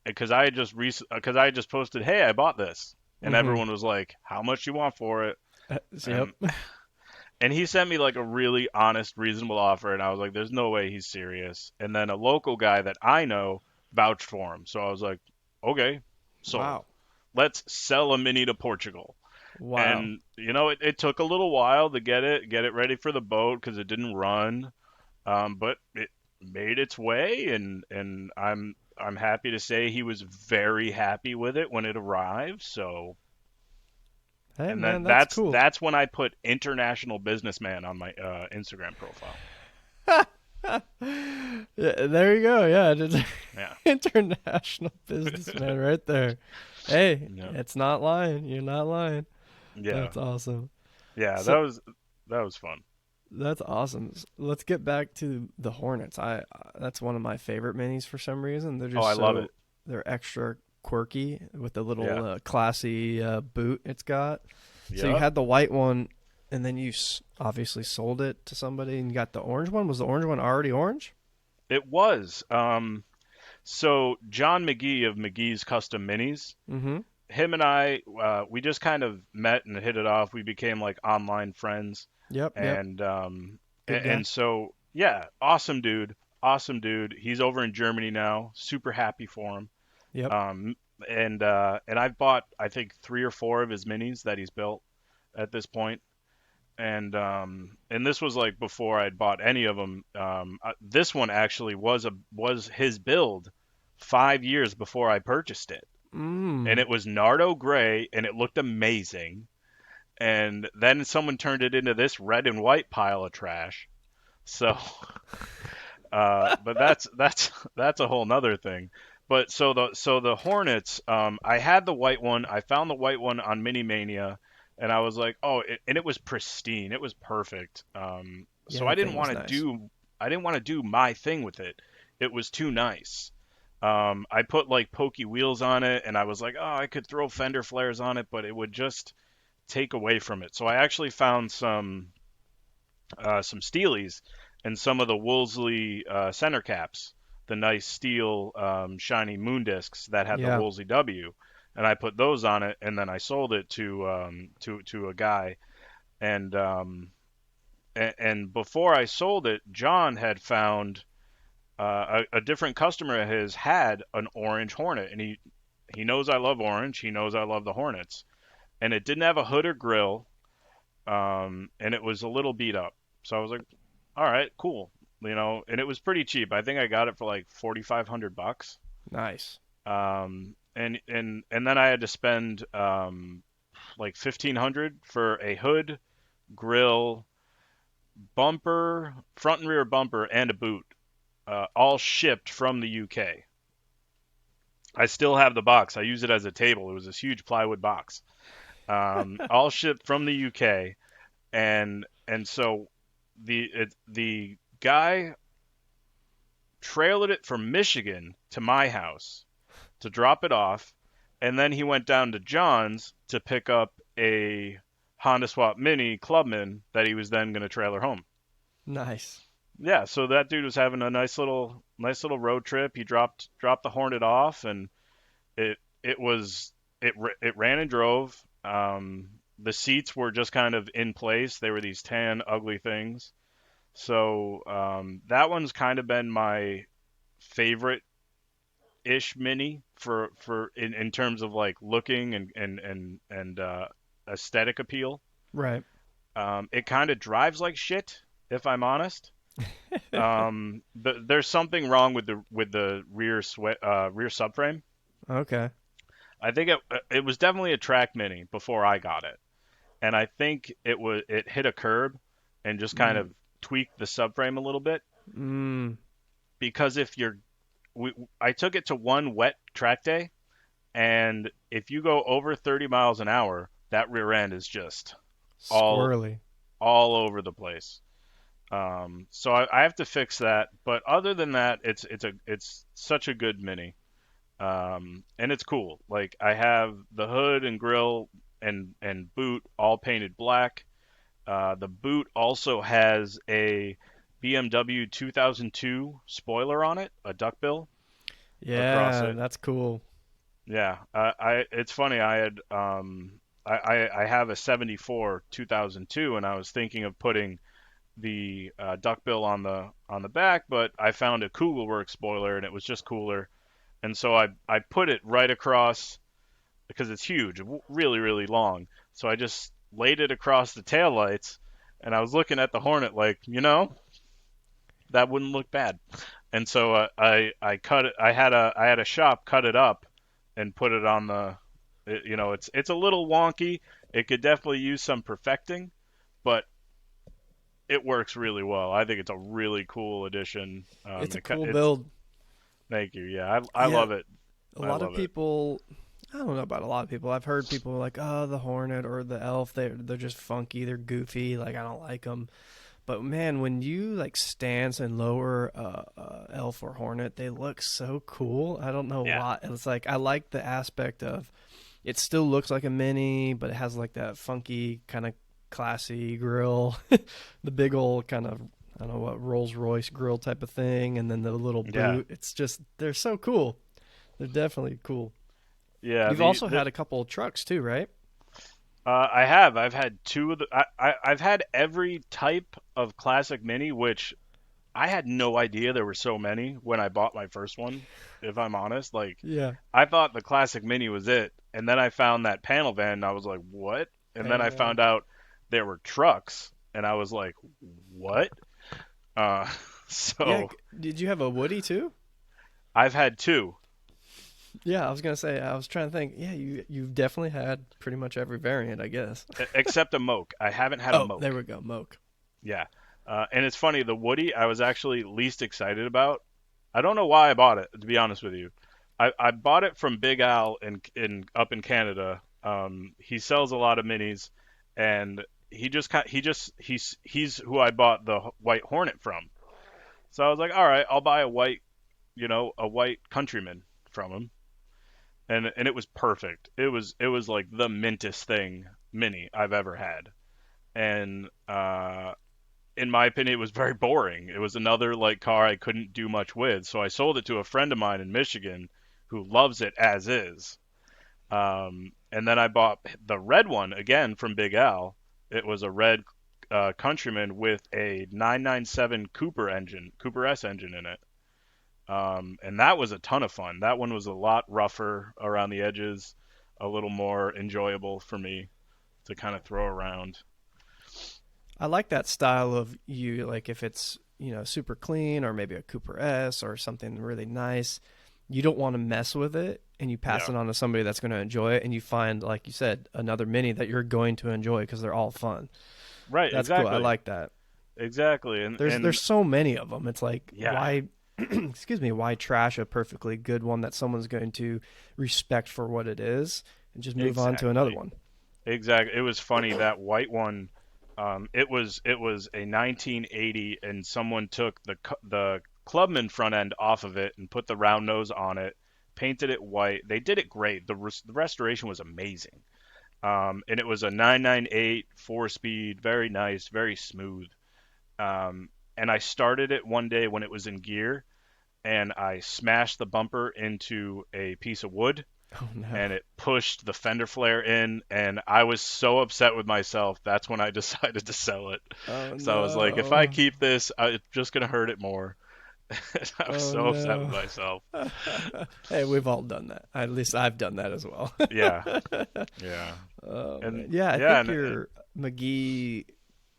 Because I had just posted, "Hey, I bought this," and Mm-hmm. everyone was like, "How much you want for it?" Yep. And and he sent me like a really honest, reasonable offer, and I was like, "There's no way he's serious." And then a local guy that I know vouched for him, so I was like, "Okay, sold. Wow. Let's sell a Mini to Portugal." Wow. And it took a little while to get it ready for the boat because it didn't run, but it made its way, and I'm happy to say he was very happy with it when it arrived. So, Hey and man, then that's that's cool. that's when I put international businessman on my Instagram profile. Yeah, there you go. Yeah, just Yeah, international businessman right there. Hey, yeah, it's not lying. You're not lying. yeah, That's awesome. yeah. So That was fun. that's awesome. Let's get back to the Hornets. I That's one of my favorite minis for some reason. They're Oh, just I love it. they're extra quirky with the little Yeah, classy boot it's got. So you yep. had the white one, and then you obviously sold it to somebody, and you got the orange one. Was the orange one already orange? It was. So John McGee of McGee's Custom Minis, Mm-hmm. him and I, we just kind of met and hit it off. We became like online friends, Yep. Yep. and Good guy. so yeah, awesome dude. He's over in Germany now. Super happy for him. Yep. Um, and I've bought I think three or four of his minis that he's built at this point. And this was like before I'd bought any of them. This one actually was his build 5 years before I purchased it, and Mm. it was Nardo gray, and it looked amazing. and then someone turned it into this red and white pile of trash. So, but that's a whole nother thing. But so the Hornets, I had the white one. I found the white one on Mini Mania, and I was like, oh, and it was pristine. It was perfect. Yeah, So that thing was nice. I didn't want to do my thing with it. It was too nice. I put like pokey wheels on it, and I was like, oh, I could throw fender flares on it, but it would just take away from it. So I actually found some Steelies and some of the Wolseley center caps, the nice steel shiny moon discs that had the Yeah. Wolseley W, and I put those on it, and then I sold it to a guy, and and before I sold it, John had found a different customer of his had an orange Hornet, and he knows I love orange, he knows I love the Hornets, and it didn't have a hood or grill, and it was a little beat up. So I was like, all right, cool, and it was pretty cheap. I think I got it for like $4,500. Nice. And then I had to spend like 1,500 for a hood, grill, bumper, front and rear bumper, and a boot, all shipped from the UK. I still have the box. I use it as a table. It was this huge plywood box, all shipped from the UK, and so the guy trailed it from Michigan to my house to drop it off, and then he went down to John's to pick up a Honda Swap Mini Clubman that he was then going to trailer home. Nice. Yeah, so that dude was having a nice little road trip. He dropped the Hornet off, and it was it ran and drove. The seats were just kind of in place. They were these tan, ugly things. So that one's kind of been my favorite ish mini for in terms of like looking and aesthetic appeal. Right. It kind of drives like shit, if I'm honest. There's something wrong with the rear subframe. Okay. I think it was definitely a track mini before I got it, and I think it hit a curb and just kind Mm. of tweaked the subframe a little bit. Mm. Because if you're I took it to one wet track day, and if you go over 30 miles an hour, that rear end is just all Squirrely. all over the place. So I have to fix that. But other than that, it's such a good mini, and it's cool. Like I have the hood and grill and boot all painted black. The boot also has a BMW 2002 spoiler on it, a duckbill across Yeah, it. that's cool. Yeah, it's funny. I have a 74 2002, and I was thinking of putting the duckbill on the back, but I found a Kugelworks spoiler, and it was just cooler, and so I put it right across because it's huge, really really long. So I just laid it across the taillights, and I was looking at the Hornet like, that wouldn't look bad. And so I cut it. I had a shop cut it up and put it on it's a little wonky. It could definitely use some perfecting, but it works really well. I think it's a really cool addition. It's a cool It's build. Thank you. Yeah, I Yeah, love it. a I lot of love it. people. I don't know about a lot of people. I've heard people like, "Oh, the Hornet or the Elf. They're just funky. They're goofy. Like I don't like them." But man, when you like stance and lower Elf or Hornet, they look so cool. I don't know Yeah, why. It's like I like the aspect of it still looks like a mini, but it has like that funky kind of classy grill, the big old kind of I don't know what Rolls Royce grill type of thing, and then the little yeah, boot. It's just they're so cool. They're definitely cool. yeah. You've also had a couple of trucks too, right? I have. I've had two of the. I've had every type of classic mini, which I had no idea there were so many when I bought my first one. If I'm honest, like Yeah, I thought the classic mini was it, and then I found that panel van, and I was like, what? And then panel I van. found out there were trucks, and I was like, what? Uh, Yeah, so did you have a Woody too? I've had two. Yeah, I was gonna say. I was trying to think. Yeah, you've definitely had pretty much every variant, I guess. Except a Moke. I haven't had a Oh, there Moke. we go, Moke. Yeah. And it's funny, the Woody I was actually least excited about. I don't know why I bought it, to be honest with you. I bought it from Big Al in up in Canada. He sells a lot of minis, and he's who I bought the White Hornet from. So I was like, all right, I'll buy a white, a white Countryman from him, and it was perfect. It was like the mintest thing mini I've ever had, and in my opinion, it was very boring. It was another like car I couldn't do much with, so I sold it to a friend of mine in Michigan who loves it as is. And then I bought the red one again from Big Al. It was a red Countryman with a 997 Cooper S engine in it. And that was a ton of fun. That one was a lot rougher around the edges, a little more enjoyable for me to kind of throw around. I like that style of you. Like if it's super clean or maybe a Cooper S or something really nice, you don't want to mess with it, and you pass Yeah, it on to somebody that's going to enjoy it, and you find, like you said, another mini that you're going to enjoy because they're all fun. right, That's cool. I exactly, like that. exactly, and There's so many of them. It's like yeah, why, excuse me, why trash a perfectly good one that someone's going to respect for what it is, and just move on to another exactly. one. Exactly. It was funny that white one. It was a 1980, and someone took the Clubman front end off of it and put the round nose on it, painted it white. They did it great. The restoration was amazing. And it was a 998 4 speed, very nice, very smooth. And I started it one day when it was in gear, and I smashed the bumper into a piece of wood, Oh no. and it pushed the fender flare in, and I was so upset with myself. That's when I decided to sell it. Oh So I was like, if I no. keep this, it's just gonna hurt it more. I was Oh so upset with no. myself. Hey, we've all done that. At least I've done that as well. Yeah, yeah, Oh man. and Yeah, I yeah, think and your McGee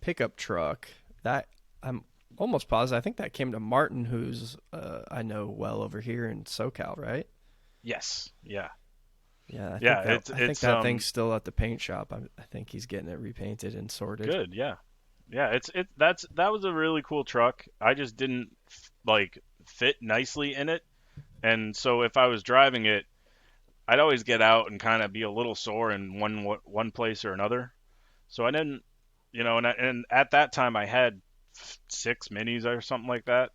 pickup truck, that I'm almost positive. I think that came to Martin, who's I know well over here in SoCal, right? yes, yeah, Yeah, yeah. I think that thing's still at the paint shop. I think he's getting it repainted and sorted. good. Yeah, yeah. That was a really cool truck. I just didn't like fit nicely in it, and so if I was driving it, I'd always get out and kind of be a little sore in one place or another. So I didn't, and at that time I had six minis or something like that,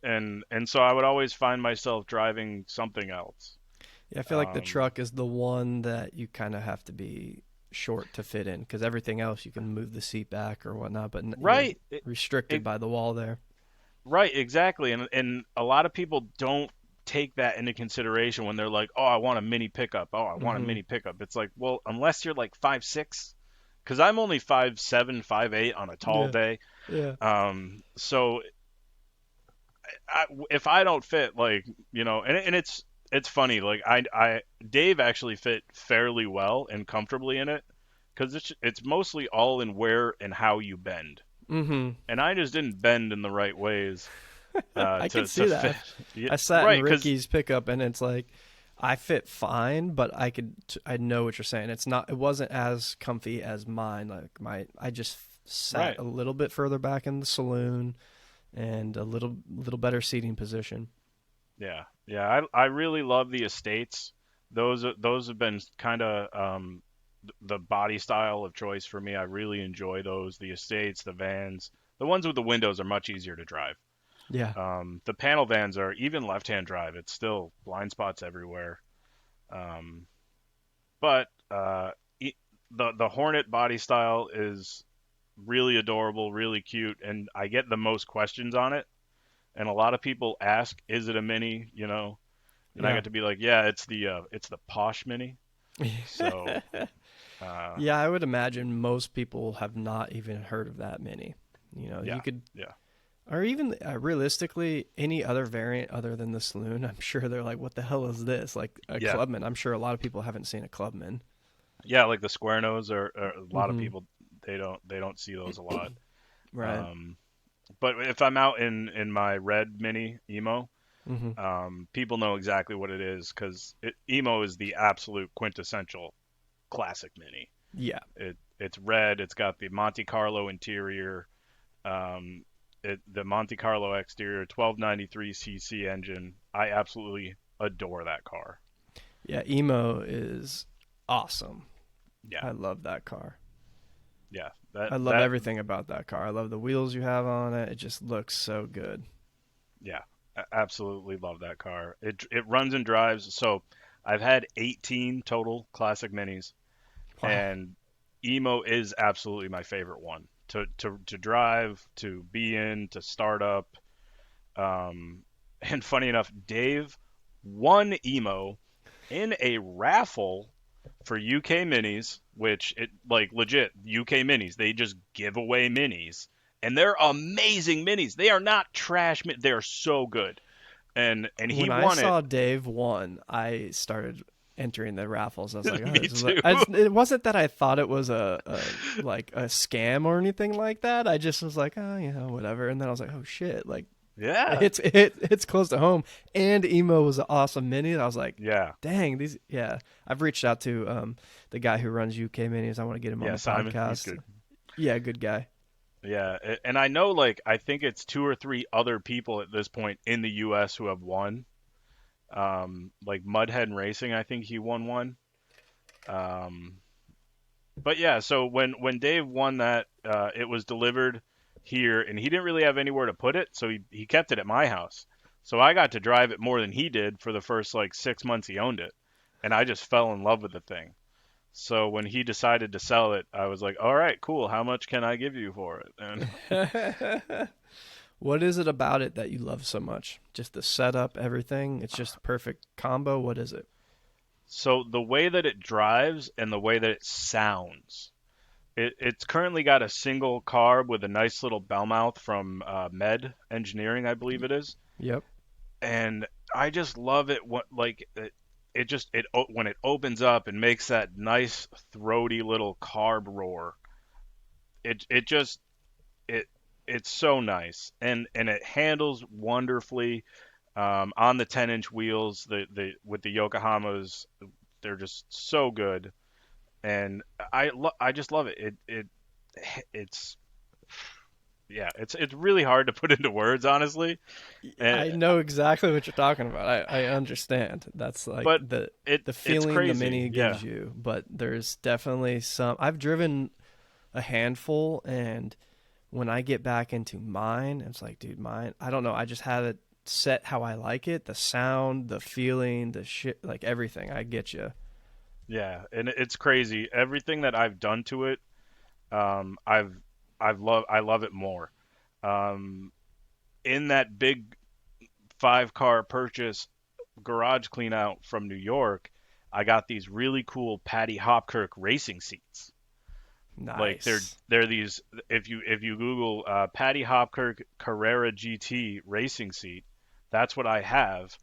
and so I would always find myself driving something else. Yeah, I feel like the Um, truck is the one that you kind of have to be short to fit in because everything else you can move the seat back or whatnot, but you're right, restricted it, by the wall there. right, exactly, and a lot of people don't take that into consideration when they're like, oh, I want a mini pickup. Oh, I want a Hmm. mini pickup. It's like, well, unless you're like 5'6", because I'm only 5'7", 5'8" on a tall Yeah, day. yeah, So if I don't fit, like, and it's funny, like Dave actually fit fairly well and comfortably in it, because it's mostly all in where and how you bend, hmm. and I just didn't bend in the right ways I could to see fit. that. Yeah, I sat in right, because Ricky's pickup and it's like I fit fine, but I know what you're saying. It wasn't as comfy as mine. Like I just sat right, a little bit further back in the saloon and a little better seating position. yeah, yeah. I really love the estates. Those have been kind of the body style of choice for me. I really enjoy those. The estates, the vans, the ones with the windows are much easier to drive. Yeah. The panel vans are even left-hand drive. It's still blind spots everywhere. Um, but the Hornet body style is really adorable, really cute, and I get the most questions on it. And a lot of people ask, "Is it a mini?" And I Yeah. get to be like, "Yeah, it's the posh mini." So uh, Yeah, I would imagine most people have not even heard of that mini. You yeah, could, yeah, or even realistically, any other variant other than the saloon. I'm sure they're like, "What the hell is this?" Like a yeah, Clubman. I'm sure a lot of people haven't seen a Clubman. yeah. Like the square nose, or a lot of Hmm. people they don't see those a lot. Right. Um, but if I'm out in my red mini emo, Mm-hmm. People know exactly what it is because emo is the absolute quintessential classic mini. Yeah. It's red. It's got the Monte Carlo interior, um, the Monte Carlo exterior, 1293 cc engine. I absolutely adore that car. Yeah. Emo is awesome. Yeah, I love that car. yeah. That I love that everything about that car. I love the wheels you have on it. It just looks so good. yeah, absolutely love that car. It runs and drives. So I've had 18 total classic minis, Wow. and emo is absolutely my favorite one to drive, to be in, to start up. Um, and funny enough, Dave won emo in a raffle for UK minis, which it like legit UK minis. They just give away minis, and they're amazing minis. They are not trash. They're so good. And he When I won it. saw Dave won, I started entering the raffles. I was like, oh, Me this is too. it wasn't that I thought it was a like a scam or anything like that. I just was like, oh, whatever. And then I was like, oh shit, like Yeah, it's close to home. And emo was an awesome mini. I was like, yeah, dang, these yeah. I've reached out to the guy who runs UK minis. I want to get him on yeah. the Simon, he's podcast. good. Yeah, good guy. Yeah, and I know like I think it's two or three other people at this point in the U.S. who have won. Like Mudhead Racing, I think he won one. Um, but yeah, so when Dave won that, it was delivered here, and he didn't really have anywhere to put it, so he kept it at my house. So I got to drive it more than he did for the first like 6 months he owned it, and I just fell in love with the thing. So when he decided to sell it, I was like, "All right, cool. How much can I give you for it?" And What is it about it that you love so much? Just the setup, everything? It's just a perfect combo. What is it? so the way that it drives and the way that it sounds, it's currently got a single carb with a nice little bell mouth from Med Engineering, I believe it is. Yep. And I just love it. What like it just when it opens up and makes that nice throaty little carb roar. It just it it's so nice and it handles wonderfully on the 10-inch wheels. The with the Yokohamas, they're just so good, and I just love it. It's yeah, it's really hard to put into words, honestly. And I know exactly what you're talking about. I understand. That's like but the it's feeling the crazy. Mini Yeah. gives you, but there's definitely some. I've driven a handful, and when I get back into mine, it's like, dude, mine. I don't know. I just have it set how I like it. The sound, the feeling, the shit, like everything. I get you. Yeah, and it's crazy. Everything that I've done to it, um, I've I love it more. Um, in that big 5 car purchase garage clean out from New York, I got these really cool Patty Hopkirk racing seats. Like Nice. they're these if you Google Patty Hopkirk Carrera GT racing seat, that's what I have,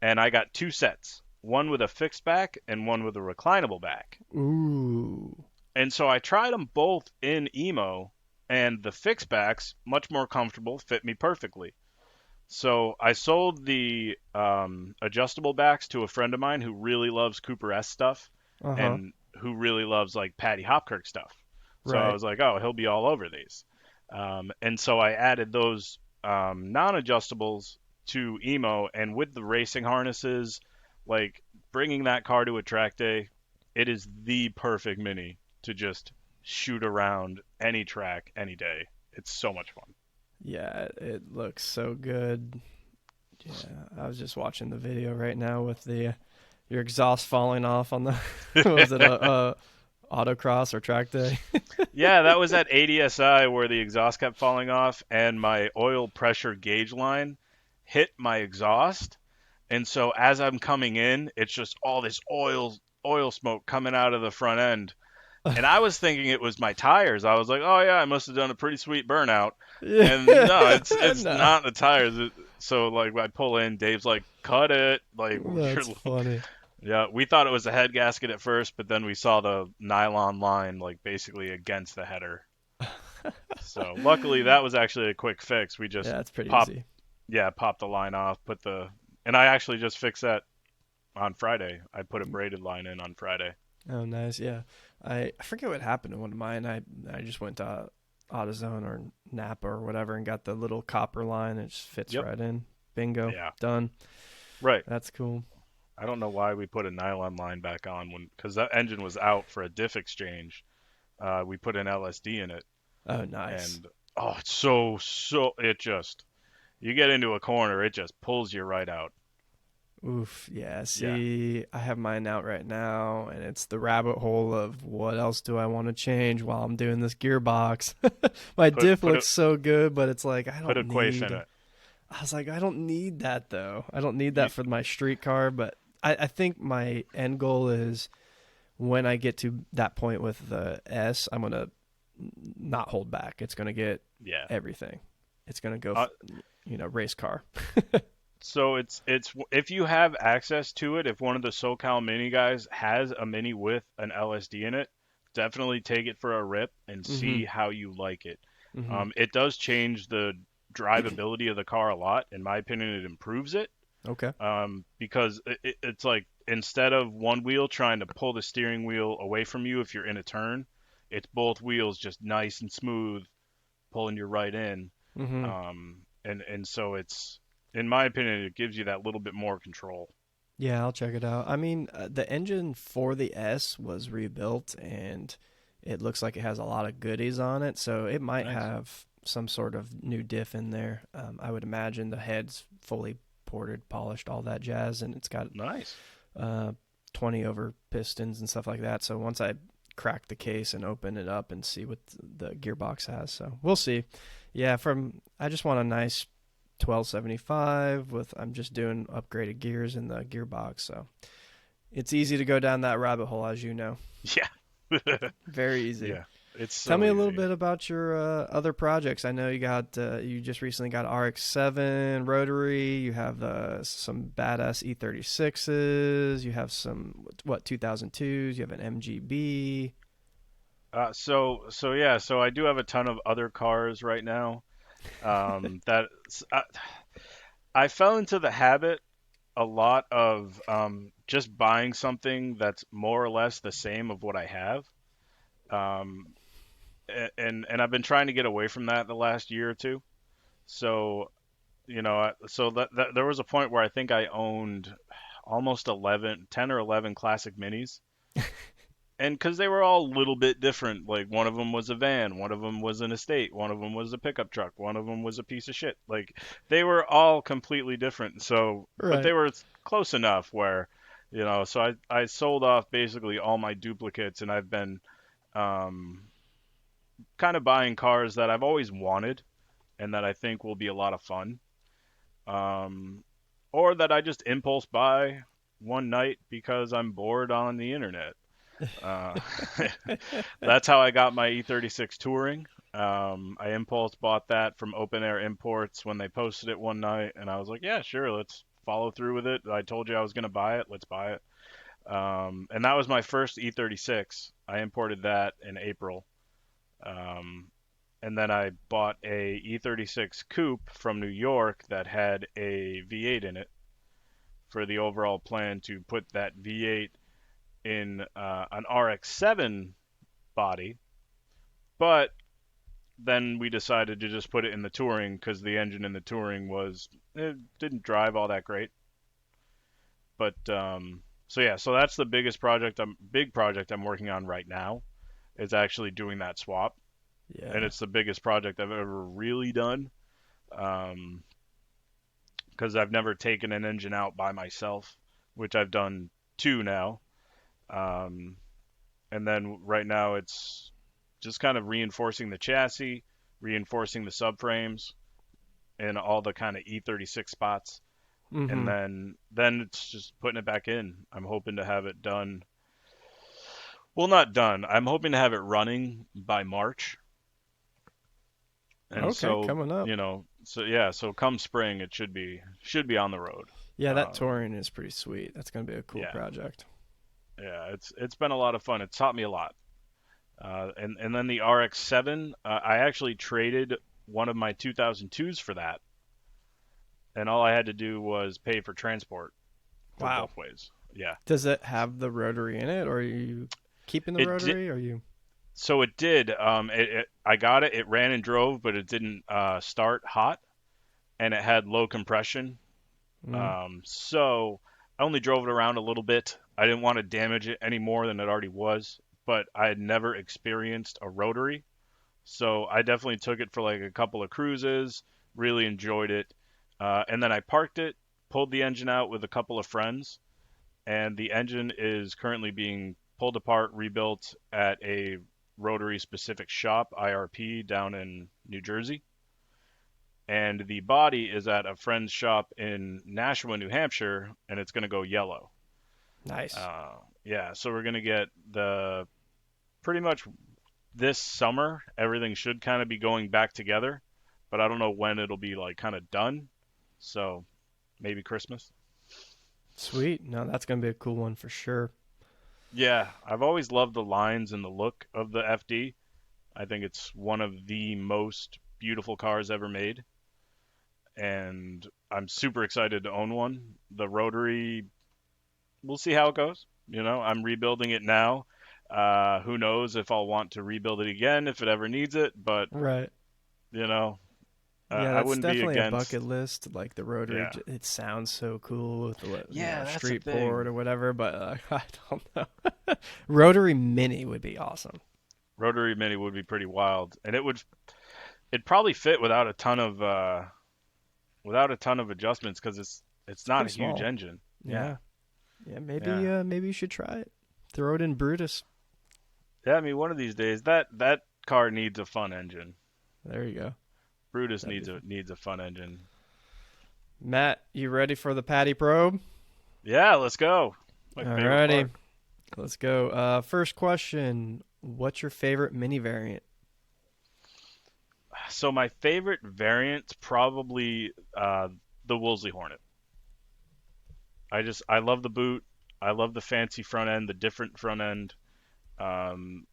and I got two sets, one with a fixed back and one with a reclinable back. Ooh. And so I tried them both in emo, and the fixed backs, much more comfortable, fit me perfectly. So I sold the adjustable backs to a friend of mine who really loves Cooper S stuff Uh huh. and who really loves like Patty Hopkirk stuff. So I Right. was like, oh, he'll be all over these. And so I added those non-adjustables to emo, and with the racing harnesses, like bringing that car to a track day, it is the perfect mini to just shoot around any track any day. It's so much Yeah, it looks so good. Yeah, I was just watching the video right now with the your exhaust falling off on the was it fun. a autocross or track day? Yeah, that was at ADSI where the exhaust kept falling off and my oil pressure gauge line hit my exhaust. And so as I'm coming in, it's just all this oil smoke coming out of the front end. And I was thinking it was my tires. I was like, "Oh yeah, I must have done a pretty sweet burnout." And no, Yeah, it's no, not the tires. So like I pull in, Dave's like, "Cut it!" Like you're, that's funny. yeah, we thought it was a head gasket at first, but then we saw the nylon line like basically against the header. So luckily that was actually a quick fix. We just Yeah, it's pretty popped, easy. yeah, popped the line off, put the And I actually just fixed that on Friday. I put a braided line in on Friday. Oh, nice. Yeah, I forget what happened to one of mine. I just went to AutoZone or Napa or whatever and got the little copper line. It just fits Yep. right in. Bingo, Yeah. done. Right. That's cool. I don't know why we put a nylon line back on when because that engine was out for a diff exchange. We put an LSD in it, Oh, nice. and oh, it's so it just you get into a corner, it just pulls you right out. Oof. Yeah. Yeah. See, I have mine out right now, and it's the rabbit hole of what else do I want to change while I'm doing this gearbox. My Put diff put a looks so good, but it's like I put don't a quaif in need. it. I was like, I don't need that though. I don't need You, that for my street car, but I think my end goal is when I get to that point with the S, I'm gonna not hold back. It's gonna get yeah. everything. It's gonna go, Uh, race car. so it's if you have access to it, if one of the SoCal Mini guys has a Mini with an LSD in it, definitely take it for a rip and Mm-hmm. see how you like it. Mm-hmm. It does change the drivability of the car a lot. In my opinion, it improves it Okay. because it's like instead of one wheel trying to pull the steering wheel away from you if you're in a turn, it's both wheels just nice and smooth pulling you right in. Mm-hmm. And so it's in my opinion, it gives you that little bit more control. Yeah, I'll check it out. I mean, the engine for the S was rebuilt, and it looks like it has a lot of goodies on it. So it might Nice, have some sort of new diff in there. I would imagine the head's fully ported, polished, all that jazz, and it's got nice. uh, 20 over pistons and stuff like that. So once I crack the case and open it up and see what the gearbox has, so we'll see. Yeah, from I just want a nice 1275 with I'm just doing upgraded gears in the gearbox, so it's easy to go down that rabbit hole, as you know. Yeah, Very easy. yeah. It's Tell so me a little easy. bit about your other projects. I know you just recently got RX-7 rotary. You have some badass E36s. You have some 2002s. You have an MGB. So yeah, so I do have a ton of other cars right now. That I fell into the habit a lot of just buying something that's more or less the same of what I have. Um, and I've been trying to get away from that the last year or two. So so that there was a point where I think I owned almost 10 or 11 classic minis. And because they were all a little bit different, like one of them was a van, one of them was an estate, one of them was a pickup truck, one of them was a piece of shit. Like they were all completely different. So, but they Right. were close enough where, so I sold off basically all my duplicates, and I've been um, kind of buying cars that I've always wanted and that I think will be a lot of fun, um, or that I just impulse buy one night because I'm bored on the internet. Uh, that's how I got my E36 Touring. I impulse bought that from Open Air Imports when they posted it one night, and I was like, yeah, sure, let's follow through with it. I told you I was going to buy it. Let's buy it. And that was my first E36. I imported that in April. Um, and then I bought a E36 Coupe from New York that had a V8 in it for the overall plan to put that V8 in an RX-7 body, but then we decided to just put it in the Touring because the engine in the Touring was it didn't drive all that great. But so yeah, so that's the big project I'm working on right now is actually doing that swap, and Yeah. it's the biggest project I've ever really done. Um, because I've never taken an engine out by myself, which I've done two now. Um, and then right now it's just kind of reinforcing the chassis, reinforcing the subframes, and all the kind of E36 spots, and Mm-hmm. then it's just putting it back in. I'm hoping to have it done. Well, not done. I'm hoping to have it running by March, and Okay, so coming up. so yeah, so come spring it should be on the road. Yeah, that Um, touring is pretty sweet. That's gonna be a cool yeah, project. yeah, it's been a lot of fun. It's taught me a lot. And then the RX-7, I actually traded one of my 2002s for that, and all I had to do was pay for transport for Wow. both ways. Yeah, Does it have the rotary in it, or are you keeping the it did. rotary? Or are you? So it did. I got it. It ran and drove, but it didn't start hot, and it had low compression. Mm, So I only drove it around a little bit. I didn't want to damage it any more than it already was, but I had never experienced a rotary. So I definitely took it for like a couple of cruises, really enjoyed it. And then I parked it, pulled the engine out with a couple of friends, and the engine is currently being pulled apart, rebuilt at a rotary specific shop, IRP, down in New Jersey. And the body is at a friend's shop in Nashua, New Hampshire, and it's going to go yellow. nice. Yeah, so we're going to get the pretty much this summer, everything should kind of be going back together, but I don't know when it'll be like kind of done. So maybe Christmas. Sweet. No, that's gonna be a cool one for sure. Yeah, I've always loved the lines and the look of the FD. I think it's one of the most beautiful cars ever made, and I'm super excited to own one. The rotary, we'll see how it goes. I'm rebuilding it now. Who knows if I'll want to rebuild it again if it ever needs it, but Right. you know, Yeah, I that's wouldn't be definitely a against. bucket list. Like the rotary, Yeah, it sounds so cool with the yeah, that's the street board thing. or whatever. But I don't know. Rotary Mini would be awesome. Rotary Mini would be pretty wild, and it'd probably fit without a ton of adjustments because it's It's not pretty a huge small. engine. Yeah, Yeah. Yeah. yeah, Maybe you should try it. Throw it in Brutus. yeah. I mean, one of these days that car needs a fun engine. There you go. Brutus That'd be needs a fun. needs a fun engine. Matt, you ready for the Patty probe? Yeah, let's go. My favorite Alrighty. part. Let's go. First question. What's your favorite mini variant? So my favorite variant's probably the Wolseley Hornet. I love the boot. I love the fancy front end, the different front end. And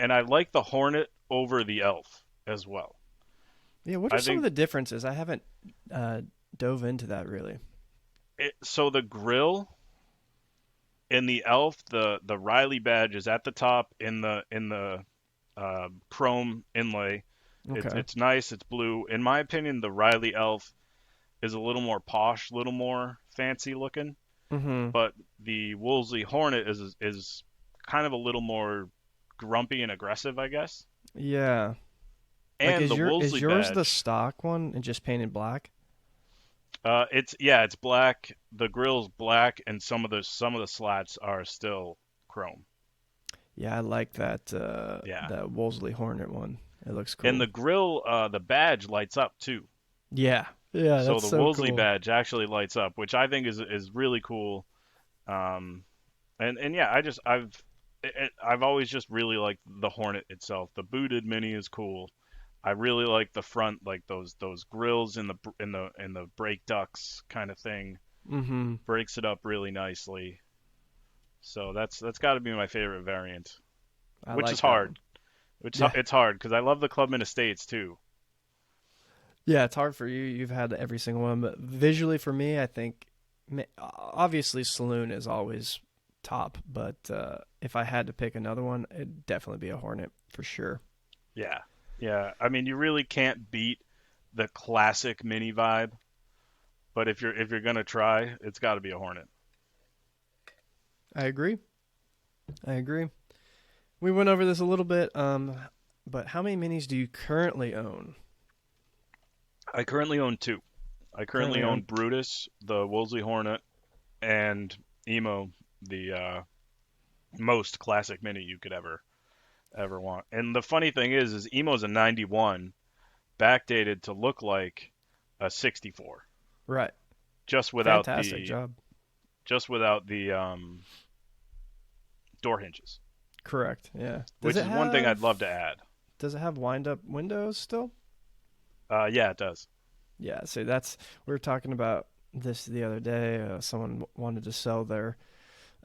I like the Hornet over the Elf as well. Yeah, what are I some of think the differences? I haven't uh, dove into that really. so. The grill in the Elf, the Riley badge is at the top in the chrome inlay. Okay. It's nice. It's blue. In my opinion, the Riley Elf is a little more posh, a little more fancy looking. Mm-hmm. But the Wolseley Hornet is kind of a little more grumpy and aggressive, I guess. Yeah. Like, And the is Wolseley yours the badge, stock one and just painted black? it's black. The grill's black, and some of the slats are still chrome. Yeah, I like Yeah, that Wolseley Hornet one. It looks and the cool. grill, the badge lights up too. Yeah. Yeah, So that's the so Wolseley cool. badge actually lights up, which I think is really cool. Um, and yeah, I've always just really liked the Hornet itself. The booted Mini is cool. I really like the front, like those grills in the brake ducts kind of thing. Mm-hmm. Breaks it up really nicely. So that's got to be my favorite variant, I which is like that one. hard. Which Yeah. it's hard because I love the Clubman Estates too. Yeah, it's hard for you. You've had every single one, but visually for me, I think obviously Saloon is always top, but if I had to pick another one, it'd definitely be a Hornet for sure. Yeah, yeah. I mean, you really can't beat the classic Mini vibe. But if you're gonna try, it's got to be a Hornet. I agree. I agree. We went over this a little bit, but how many minis do you currently own? I currently own two. I currently Currently own own. Brutus, the Wolseley Hornet, and Emo, the most classic Mini you could ever want. And the funny thing is Emo's a 91, backdated to look like a 64, Right. just without Fantastic the job. just without the door hinges, Correct. Yeah. which is one thing I'd love to add. Does it have wind up windows still? Yeah, it does. Yeah. So that's we were talking about this the other day. Someone wanted to sell their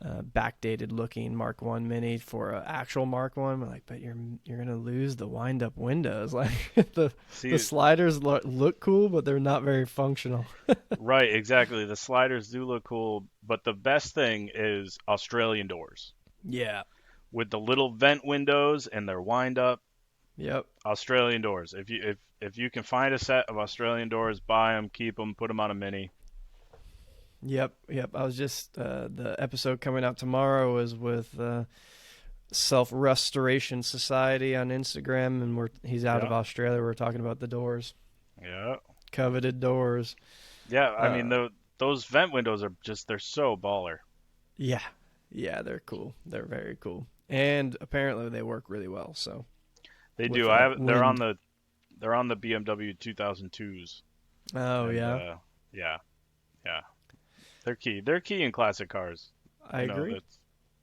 backdated looking Mark One Mini for an actual Mark One. I'm like, but you're gonna lose the wind up windows. Like the See, sliders look cool, but they're not very functional. right, exactly. The sliders do look cool, but the best thing is Australian doors Yeah. with the little vent windows and their wind up. Yep. Australian doors. If you can find a set of Australian doors, buy them, keep them, put them on a Mini. Yep. Yep. I was just the episode coming out tomorrow was with Self Restoration Society on Instagram, and he's out of Yeah, Australia. We're talking about the doors, yeah, coveted doors. yeah. I mean, Uh, those vent windows are they're so baller. yeah, yeah, they're cool. They're very cool, and apparently they work really well. So They with do. I have. wind. They're on the BMW 2002s, Oh and yeah, yeah, yeah. They're key. They're key in classic cars. I You know agree. that's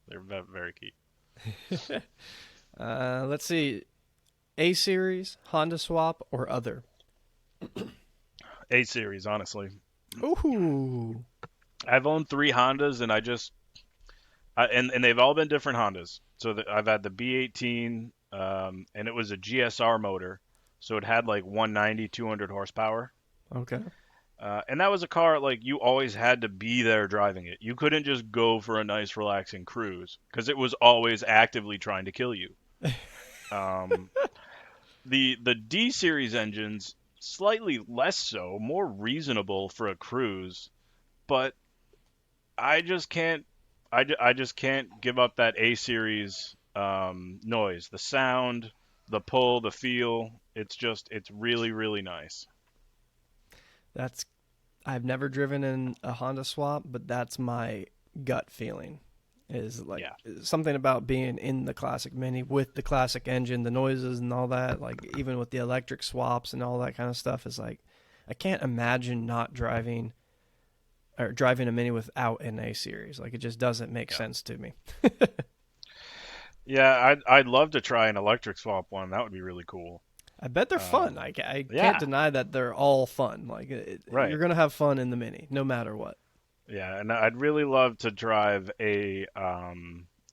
they're very key. Let's see, A series, Honda swap, or other. A series, honestly. Ooh, I've owned three Hondas, and and they've all been different Hondas. So I've had the B18, and it was a GSR motor, so it had like 190, 200 horsepower. okay. And that was a car like you always had to be there driving it. You couldn't just go for a nice, relaxing cruise because it was always actively trying to kill you. Um, the D series engines slightly less so, more reasonable for a cruise, but I just can't. I just can't give up that A series noise, the sound, the pull, the feel. It's really really nice. That's I've never driven in a Honda swap, but that's my gut feeling. Is like Yeah, something about being in the classic Mini with the classic engine, the noises and all that. Like even with the electric swaps and all that kind of stuff, is like I can't imagine not driving or driving a Mini without an A series. Like it just doesn't make yeah, sense to me. yeah. I'd love to try an electric swap one. That would be really cool. I bet they're Um, fun. I can't yeah, deny that they're all fun. Like you're right. gonna have fun in the Mini, no matter what. Yeah, and I'd really love to drive a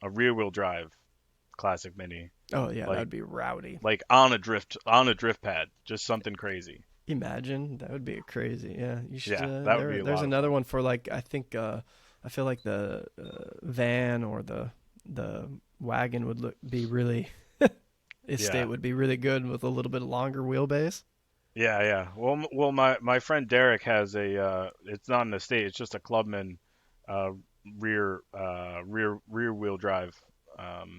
rear wheel drive classic Mini, Oh yeah, like that'd be rowdy. on a drift pad, just something crazy. Imagine that would be crazy. Yeah, you should. Yeah, that would be a There's lot of another fun. one for like I think I feel like the van or the wagon would be really estate Yeah, would be really good with a little bit longer wheelbase. yeah, yeah. Well, my friend Derek has it's not an estate, it's just a Clubman, uh, rear wheel drive,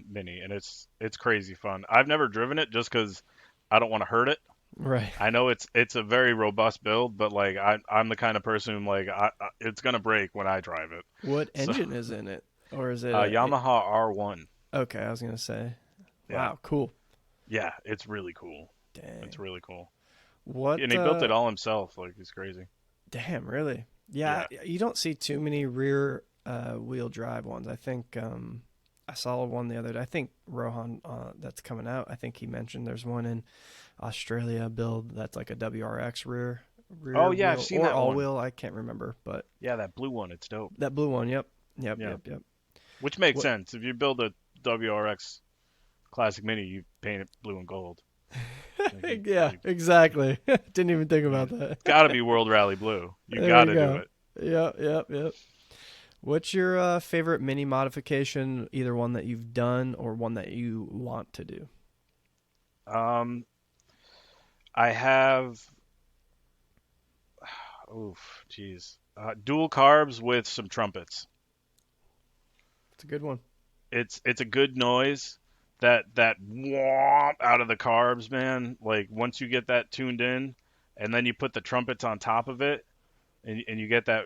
Mini, and it's crazy fun. I've never driven it just because I don't want to hurt it. Right. I know it's a very robust build, but like I'm the kind of person who like it's gonna break when I drive it. What So engine is in it, or is it Yamaha R1. okay, I was gonna say. Yeah, Wow, cool. yeah, it's really cool. It's Dang. really cool. And What? he built it all himself. Like it's crazy. Damn, really? Yeah, Yeah. you don't see too many rear wheel drive ones. I think I saw one the other day. I think Rohan that's coming out. I think he mentioned there's one in Australia build that's like a WRX rear Oh yeah, I've wheel seen or that all one. wheel. I can't remember, but Yeah, that blue one. It's dope. that blue one. Yep, yep, Yeah, yep, yep. which makes What? sense. If you build a WRX Classic Mini, you paint it blue and gold. Like Yeah, exactly. Didn't even think about it's that. got to be World Rally Blue. You There got you to do go. it. Yep, yep, yep. What's your favorite mini modification? Either one that you've done or one that you want to do. Um, I have. Oof, jeez. Dual carbs with some trumpets. It's a good one. It's a good noise. That womp out of the carbs, man. Like once you get that tuned in, and then you put the trumpets on top of it, and you get that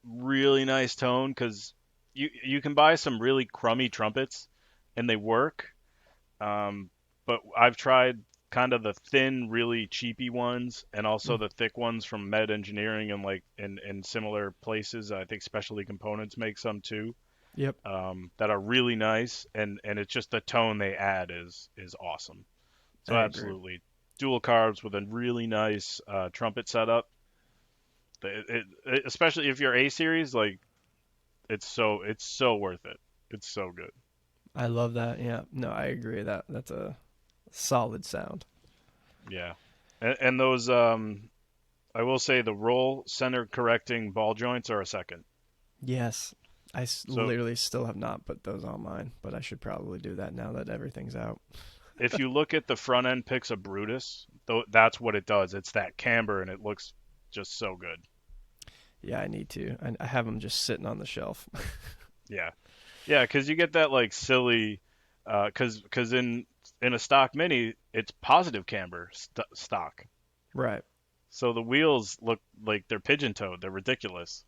really nice tone. Because you can buy some really crummy trumpets, and they work. But I've tried kind of the thin, really cheapy ones, and also Mm. the thick ones from Med Engineering and like in similar places. I think Specialty Components make some too, Yep, that are really nice, and it's just the tone they add is awesome. So I agree. absolutely, dual carbs with a really nice trumpet setup. Especially if you're A series, like it's so worth it. It's so good. I love that. Yeah. No, I agree. That's a solid sound. Yeah, and those I will say the roll center correcting ball joints are a second. Yes. So Literally still have not put those on mine, but I should probably do that now that everything's out. if you look at the front end pics of Brutus, that's what it does. It's that camber, and it looks just so good. Yeah, I need to. I have them just sitting on the shelf. Yeah, yeah, because you get that like silly, because in a stock mini, it's positive camber stock. Right. So the wheels look like they're pigeon toed. They're ridiculous.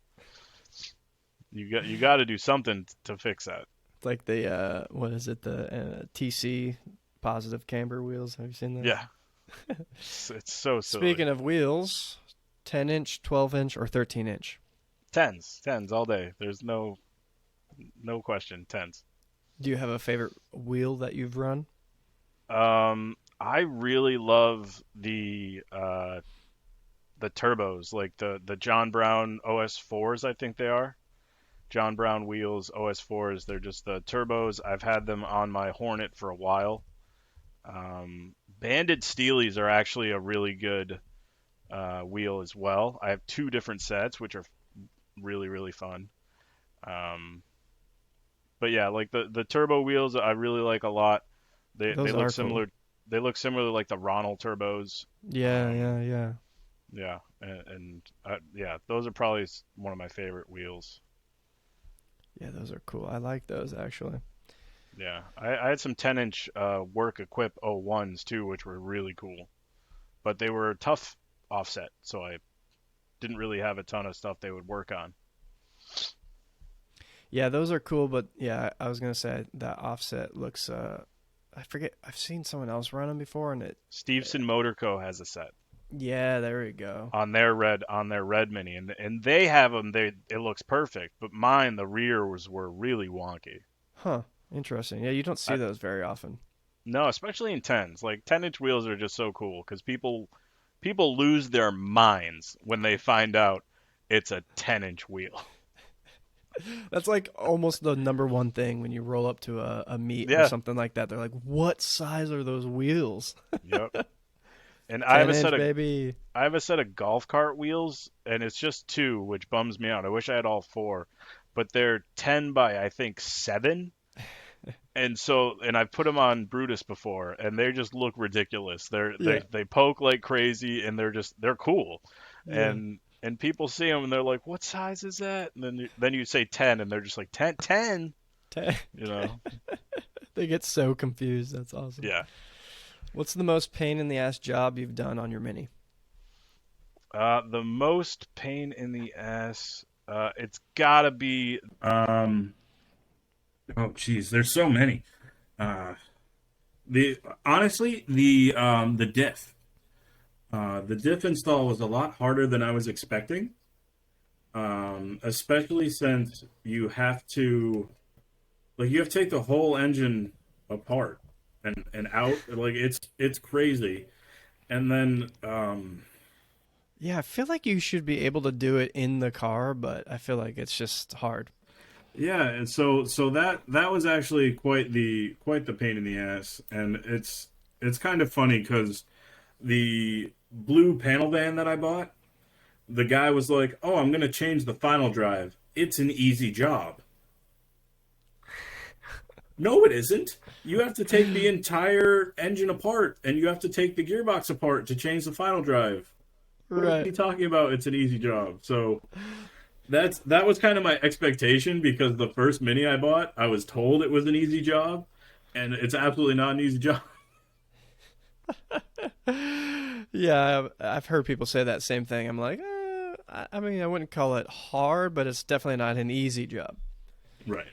You got to do something to fix that. It's like the what is it? The TC positive camber wheels. Have you seen those? Yeah, it's so silly. Speaking of wheels, 10-inch, 12-inch, or 13-inch. Tens all day. There's no question. Tens. Do you have a favorite wheel that you've run? I really love the turbos, like the John Brown OS4s. I think they are John Brown wheels OS4s. They're just the turbos. I've had them on my Hornet for a while. Banded Steelies are actually a really good wheel as well. I have two different sets, which are really fun. Um, but yeah, like the turbo wheels, I really like a lot. They Those look are cool. similar. They look similar to like the Ronald turbos. Yeah, Um, yeah, yeah. yeah, yeah, those are probably one of my favorite wheels. Yeah, those are cool. I like those actually. Yeah, I had some 10-inch work equip O1s too, which were really cool, but they were tough offset, so I didn't really have a ton of stuff they would work on. Yeah, those are cool, but yeah, I was gonna say that offset looks. I forget. I've seen someone else run them before, and it. Stevenson Motor Co. has a set Yeah, there we go. on their red mini, and they have them. It looks perfect, but mine the rear were really wonky. Huh. Interesting. Yeah, you don't see I, those very often. no, especially in tens. Like 10-inch wheels are just so cool because people lose their minds when they find out it's a 10-inch wheel. That's like almost the number one thing when you roll up to a meet or Yeah. something like that. They're like, "What size are those wheels?" Yep. And 10-inch, baby. I have a set of golf cart wheels, and it's just two, which bums me out. I wish I had all four, but they're 10 by I think 7, and I've put them on Brutus before, and they just look ridiculous. Yeah, They poke like crazy, and they're cool, yeah. and people see them and they're like, "What size is that?" And then you say 10, and they're just like 10, 10, Ten. you know? They get so confused. That's awesome. Yeah. What's the most pain in the ass job you've done on your mini? The most pain in the ass, it's gotta be. Oh, geez, there's so many. Uh, the honestly, the diff install was a lot harder than I was expecting. Especially since you have to take the whole engine apart and out. Like it's crazy. And then Yeah, I feel like you should be able to do it in the car, but I feel like it's just hard. yeah, and so that was actually quite the pain in the ass, and it's kind of funny because the blue panel van that I bought, the guy was like, "Oh, I'm gonna change the final drive. It's an easy job." No, it isn't. You have to take the entire engine apart, and you have to take the gearbox apart to change the final drive. What are Right. you talking about? It's an easy job. So that was kind of my expectation because the first mini I bought, I was told it was an easy job, and it's absolutely not an easy job. Yeah, I've heard people say that same thing. I'm like, I mean, I wouldn't call it hard, but it's definitely not an easy job. Right.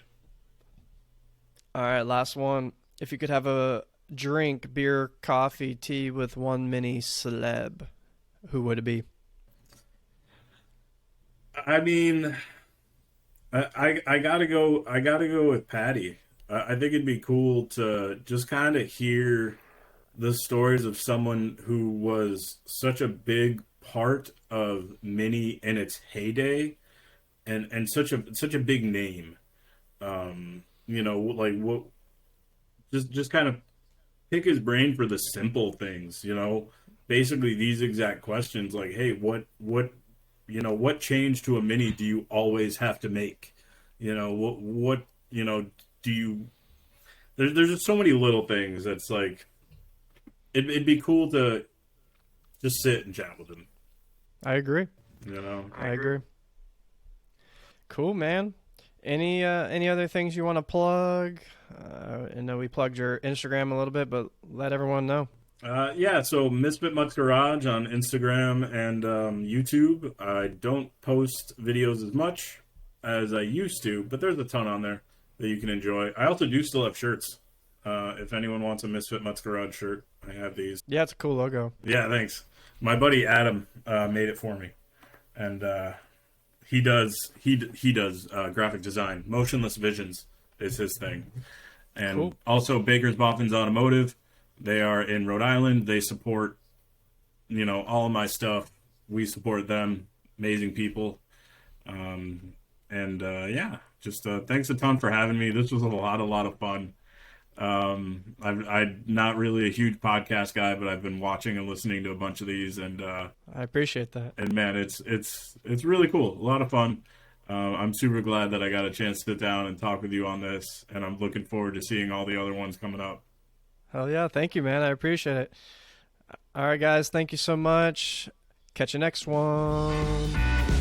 All right, last one. If you could have a drink, beer, coffee, tea with one mini celeb, who would it be? I mean, I gotta go. I gotta go with Patty. I think it'd be cool to just kind of hear the stories of someone who was such a big part of Mini in its heyday, and such a big name. You know, like what just kind of pick his brain for the simple things, you know. Basically these exact questions like, hey, what you know, what change to a mini do you always have to make? You know, what you know, do you there's just so many little things that's like it'd be cool to just sit and chat with him, I agree. you know. I agree. Cool, man. Any other things you want to plug? I know we plugged your Instagram a little bit, but let everyone know. Yeah, so Misfit Mutts Garage on Instagram and YouTube. I don't post videos as much as I used to, but there's a ton on there that you can enjoy. I also do still have shirts. If anyone wants a Misfit Mutts Garage shirt, I have these. Yeah, it's a cool logo. Yeah, thanks. My buddy Adam made it for me, and he does graphic design. Motionless Visions is his thing, and Cool. also Baker's Boffins Automotive. They are in Rhode Island. They support, you know, all of my stuff. We support them. Amazing people. Yeah, just thanks a ton for having me. This was a lot of fun. I'm not really a huge podcast guy, but I've been watching and listening to a bunch of these, I appreciate that. and man, it's really cool. A lot of fun. I'm super glad that I got a chance to sit down and talk with you on this, and I'm looking forward to seeing all the other ones coming up. Hell yeah. Thank you, man. I appreciate it. All right, guys. Thank you so much. Catch you next one.